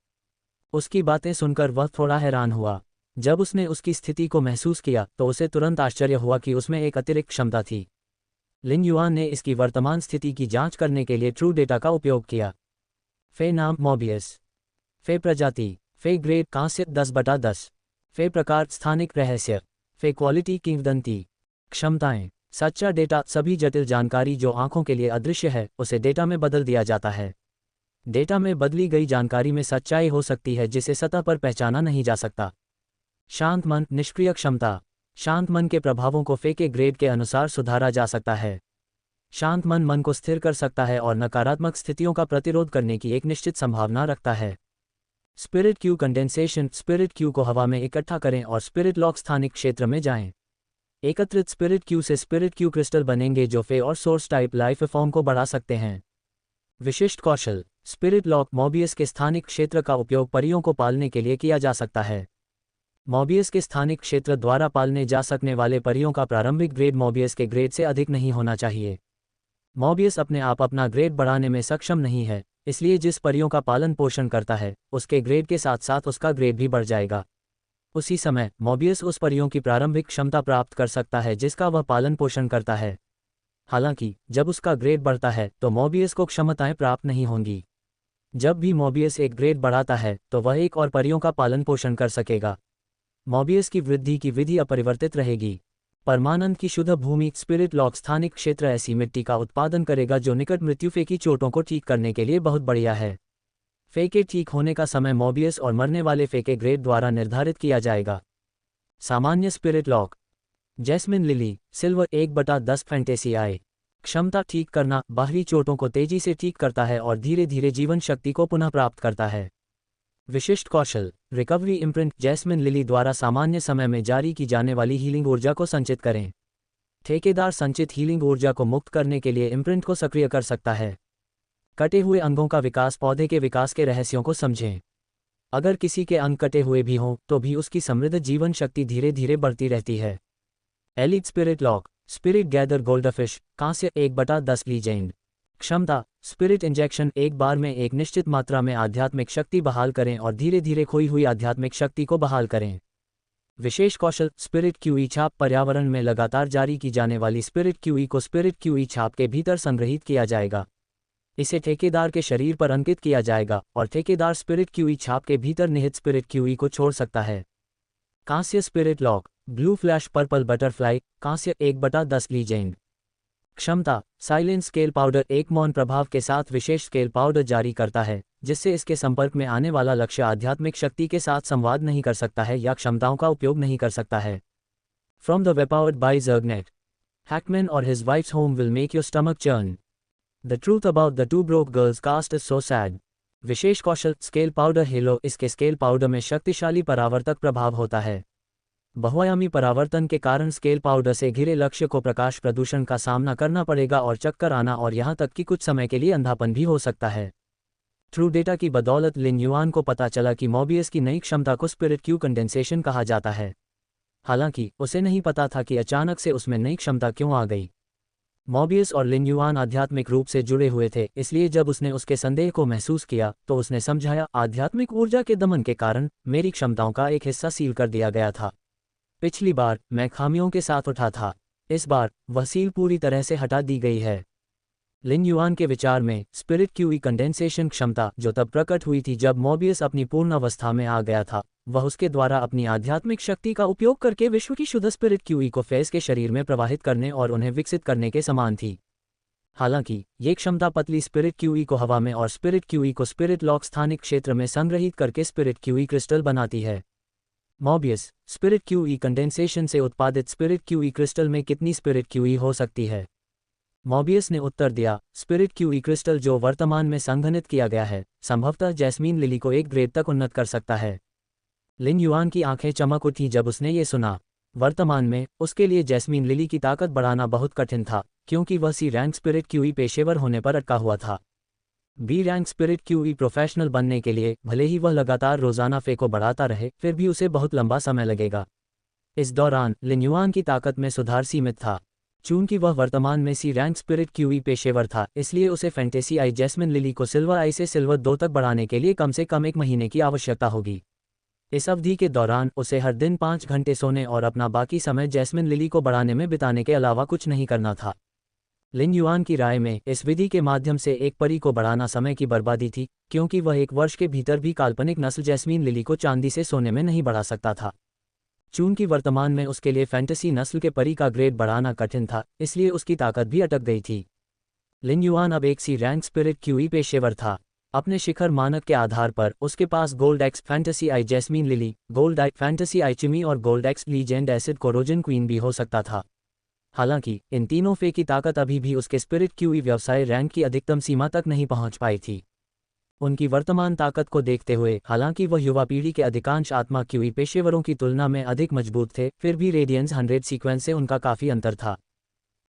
उसकी बातें सुनकर वह थोड़ा हैरान हुआ। जब उसने उसकी स्थिति को महसूस किया तो उसे तुरंत आश्चर्य हुआ कि उसमें एक अतिरिक्त क्षमता थी। लिन युआन ने इसकी वर्तमान स्थिति की जांच करने के लिए ट्रू डेटा का उपयोग किया। फे नाम मॉबियस। फे प्रजाति फे ग्रेड कांस्य 10/10। फे प्रकार स्थानिक रहस्य। फे क्वालिटी किंवदंती। क्षमताएं सच्चा डेटा सभी जटिल जानकारी जो आंखों के लिए अदृश्य है उसे डेटा में बदल दिया जाता है। डेटा में बदली गई जानकारी में सच्चाई हो सकती है जिसे सतह पर पहचाना नहीं जा सकता। शांत मन निष्क्रिय क्षमता। शांत मन के प्रभावों को फे के ग्रेड के अनुसार सुधारा जा सकता है। शांत मन मन को स्थिर कर सकता है और नकारात्मक स्थितियों का प्रतिरोध करने की एक निश्चित संभावना रखता है। Spirit Q condensation. Spirit Q को हवा में इकट्ठा करें और स्पिरिट लॉक स्थानिक क्षेत्र में जाएं। एकत्रित स्पिरिट क्यू से स्पिरिट क्यू क्रिस्टल बनेंगे जो फे और सोर्स टाइप लाइफ फॉर्म को बढ़ा सकते हैं। विशिष्ट कौशल। स्पिरिट लॉक मॉबियस के स्थानिक क्षेत्र का उपयोग परियों को पालने के लिए किया जा सकता है। मॉबियस के स्थानिक क्षेत्र द्वारा पालने जा सकने वाले परियों का प्रारंभिक ग्रेड मॉबियस के ग्रेड से अधिक नहीं होना चाहिए। मॉबियस अपने आप अपना ग्रेड बढ़ाने में सक्षम नहीं है, इसलिए जिस परियों का पालन पोषण करता है उसके ग्रेड के साथ साथ उसका ग्रेड भी बढ़ जाएगा। उसी समय मॉबियस उस परियों की प्रारंभिक क्षमता प्राप्त कर सकता है जिसका वह पालन पोषण करता है। हालांकि जब उसका ग्रेड बढ़ता है तो मॉबियस को क्षमताएं प्राप्त नहीं होंगी। जब भी मॉबियस एक ग्रेड बढ़ाता है तो वह एक और परियों का पालन पोषण कर सकेगा। मॉबियस की वृद्धि की विधि अपरिवर्तित रहेगी। परमानंद की शुद्ध भूमि स्पिरिट लॉक स्थानिक क्षेत्र ऐसी मिट्टी का उत्पादन करेगा जो निकट मृत्यु फे की चोटों को ठीक करने के लिए बहुत बढ़िया है। फे के ठीक होने का समय मॉबियस और मरने वाले फे के ग्रेड द्वारा निर्धारित किया जाएगा। सामान्य spirit lock jasmine lily silver 1/10 fantasy eye क्षमता ठीक करना बाहरी चोटों को तेजी से ठीक करता है और धीरे धीरे जीवन शक्ति को पुनः प्राप्त करता है। विशिष्ट कौशल रिकवरी इम्प्रिंट जैस्मिन लिली द्वारा सामान्य समय में जारी की जाने वाली हीलिंग ऊर्जा को संचित करें। ठेकेदार संचित हीलिंग ऊर्जा को मुक्त करने के लिए इम्प्रिंट को सक्रिय कर सकता है। कटे हुए अंगों का विकास पौधे के विकास के रहस्यों को समझें। अगर किसी के अंग कटे हुए भी हों तो भी उसकी समृद्ध जीवन शक्ति धीरे धीरे बढ़ती रहती है। Elite spirit lock spirit gather goldfish कांस्य 1/10 लीजेंड क्षमता स्पिरिट इंजेक्शन एक बार में एक निश्चित मात्रा में आध्यात्मिक शक्ति बहाल करें और धीरे धीरे खोई हुई आध्यात्मिक शक्ति को बहाल करें। विशेष कौशल स्पिरिट क्यूई छाप पर्यावरण में लगातार जारी की जाने वाली स्पिरिट क्यूई को स्पिरिट क्यूई छाप के भीतर संग्रहित किया जाएगा। इसे ठेकेदार के शरीर पर अंकित किया जाएगा और ठेकेदार स्पिरिट क्यूई छाप के भीतर निहित स्पिरिट क्यूई को छोड़ सकता है। कांस्य spirit lock blue flash purple butterfly कांस्य 1/10 लीजेंड क्षमता साइलेंट स्केल पाउडर एक मौन प्रभाव के साथ विशेष स्केल पाउडर जारी करता है जिससे इसके संपर्क में आने वाला लक्ष्य आध्यात्मिक शक्ति के साथ संवाद नहीं कर सकता है या क्षमताओं का उपयोग नहीं कर सकता है। फ्रॉम द वेपावर्ड बाय जर्गनेट हैकमैन और his wife's home will make your stomach churn the truth about the two broke girls cast is so sad. विशेष कौशल स्केल पाउडर हेलो इसके स्केल पाउडर में शक्तिशाली परावर्तक प्रभाव होता है। बहुआयामी परावर्तन के कारण स्केल पाउडर से घिरे लक्ष्य को प्रकाश प्रदूषण का सामना करना पड़ेगा और चक्कर आना और यहां तक कि कुछ समय के लिए अंधापन भी हो सकता है। ट्रू डेटा की बदौलत लिन युआन को पता चला कि मॉबियस की नई क्षमता को स्पिरिट क्यू कंडेंसेशन कहा जाता है। हालांकि उसे नहीं पता था कि अचानक से उसमें नई क्षमता क्यों आ गई। मॉबियस और लिन युआन आध्यात्मिक रूप से जुड़े हुए थे, इसलिए जब उसने उसके संदेह को महसूस किया तो उसने समझाया आध्यात्मिक ऊर्जा के दमन के कारण मेरी क्षमताओं का एक हिस्सा सील कर दिया गया था। पिछली बार मैं खामियों के साथ उठा था, इस बार वह सील पूरी तरह से हटा दी गई है। लिन युआन के विचार में स्पिरिट क्यूई कंडेंसेशन क्षमता जो तब प्रकट हुई थी जब मॉबियस अपनी पूर्ण अवस्था में आ गया था, वह उसके द्वारा अपनी आध्यात्मिक शक्ति का उपयोग करके विश्व की शुद्ध स्पिरिट क्यूई को फेस के शरीर में प्रवाहित करने और उन्हें विकसित करने के समान थी। हालांकि ये क्षमता पतली स्पिरिट क्यूई को हवा में और स्पिरिट क्यूई को स्पिरिट लॉक स्थानिक क्षेत्र में संग्रहित करके स्पिरिट क्यूई क्रिस्टल बनाती है। मॉबियस स्पिरिट क्यूई कंडेंसेशन से उत्पादित स्पिरिट क्यूई क्रिस्टल में कितनी स्पिरिट क्यूई हो सकती है? मॉबियस ने उत्तर दिया, स्पिरिट क्यूई क्रिस्टल जो वर्तमान में संघनित किया गया है संभवतः जैस्मीन लिली को एक ग्रेड तक उन्नत कर सकता है। लिन युआन की आंखें चमक उठी जब उसने ये सुना। वर्तमान में उसके लिए जैस्मीन लिली की ताकत बढ़ाना बहुत कठिन था क्योंकि वह सी रैंक स्पिरिट क्यूई पेशेवर होने पर अटका हुआ था। B rank spirit qi professional बनने के लिए भले ही वह लगातार रोजाना फे को बढ़ाता रहे फिर भी उसे बहुत लंबा समय लगेगा। इस दौरान लिन युआन की ताकत में सुधार सीमित था। चूंकि वह वर्तमान में सी रैंक स्पिरिट क्यूई पेशेवर था, इसलिए उसे फैंटेसी आई जैस्मिन लिली को सिल्वर आई से सिल्वर 2 तक बढ़ाने के लिए कम से कम 1 महीने की आवश्यकता होगी। इस अवधि के दौरान उसे हर दिन 5 घंटे सोने और अपना बाकी समय जैस्मिन लिली को बढ़ाने में बिताने के अलावा कुछ नहीं करना था। लिन युआन की राय में इस विधि के माध्यम से एक परी को बढ़ाना समय की बर्बादी थी क्योंकि वह 1 वर्ष के भीतर भी काल्पनिक नस्ल जैस्मीन लिली को चांदी से सोने में नहीं बढ़ा सकता था। चूंकि वर्तमान में उसके लिए फैंटेसी नस्ल के परी का ग्रेड बढ़ाना कठिन था, इसलिए उसकी ताकत भी अटक गई थी। लिन युआन अब एक सी रैंक स्पिरिट क्यूई पेशेवर था। अपने शिखर मानक के आधार पर उसके पास gold X fantasy I jasmine lily, gold I fantasy I चिमी और gold X legend acid corrosion queen भी हो सकता था। हालांकि इन तीनों फे की ताकत अभी भी उसके स्पिरिट क्यूई व्यवसाय रैंक की अधिकतम सीमा तक नहीं पहुंच पाई थी। उनकी वर्तमान ताकत को देखते हुए हालांकि वह युवा पीढ़ी के अधिकांश आत्मा क्यूई पेशेवरों की तुलना में अधिक मजबूत थे, फिर भी रेडियंस 100 सीक्वेंस से उनका काफ़ी अंतर था।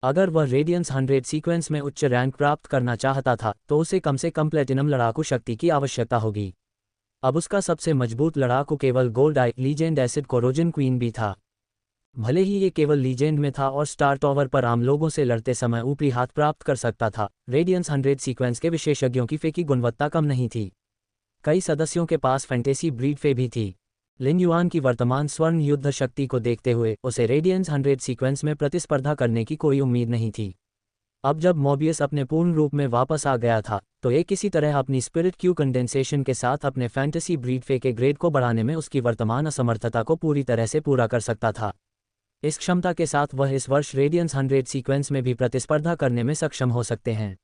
अगर वह रेडियंस 100 सीक्वेंस में उच्च रैंक प्राप्त करना चाहता था तो उसे कम से कम प्लेटिनम लड़ाकू शक्ति की आवश्यकता होगी। अब उसका सबसे मजबूत लड़ाकू केवल गोल्ड आई लीजेंड एसिड कोरोजन क्वीन भी था। भले ही ये केवल लीजेंड में था और स्टार टॉवर पर आम लोगों से लड़ते समय ऊपरी हाथ प्राप्त कर सकता था, रेडियंस 100 सीक्वेंस के विशेषज्ञों की फे की गुणवत्ता कम नहीं थी। कई सदस्यों के पास फैंटेसी ब्रीड फे भी थी। लिन युआन की वर्तमान स्वर्ण युद्ध शक्ति को देखते हुए उसे रेडियंस 100 सीक्वेंस में प्रतिस्पर्धा करने की कोई उम्मीद नहीं थी। अब जब मोबियस अपने पूर्ण रूप में वापस आ गया था, तो ये किसी तरह अपनी स्पिरिट क्यू कंडेंसेशन के साथ अपने फैंटेसी ब्रीड फे के ग्रेड को बढ़ाने में उसकी वर्तमान असमर्थता को पूरी तरह से पूरा कर सकता था। इस क्षमता के साथ वह इस वर्ष रेडियंस 100 सीक्वेंस में भी प्रतिस्पर्धा करने में सक्षम हो सकते हैं।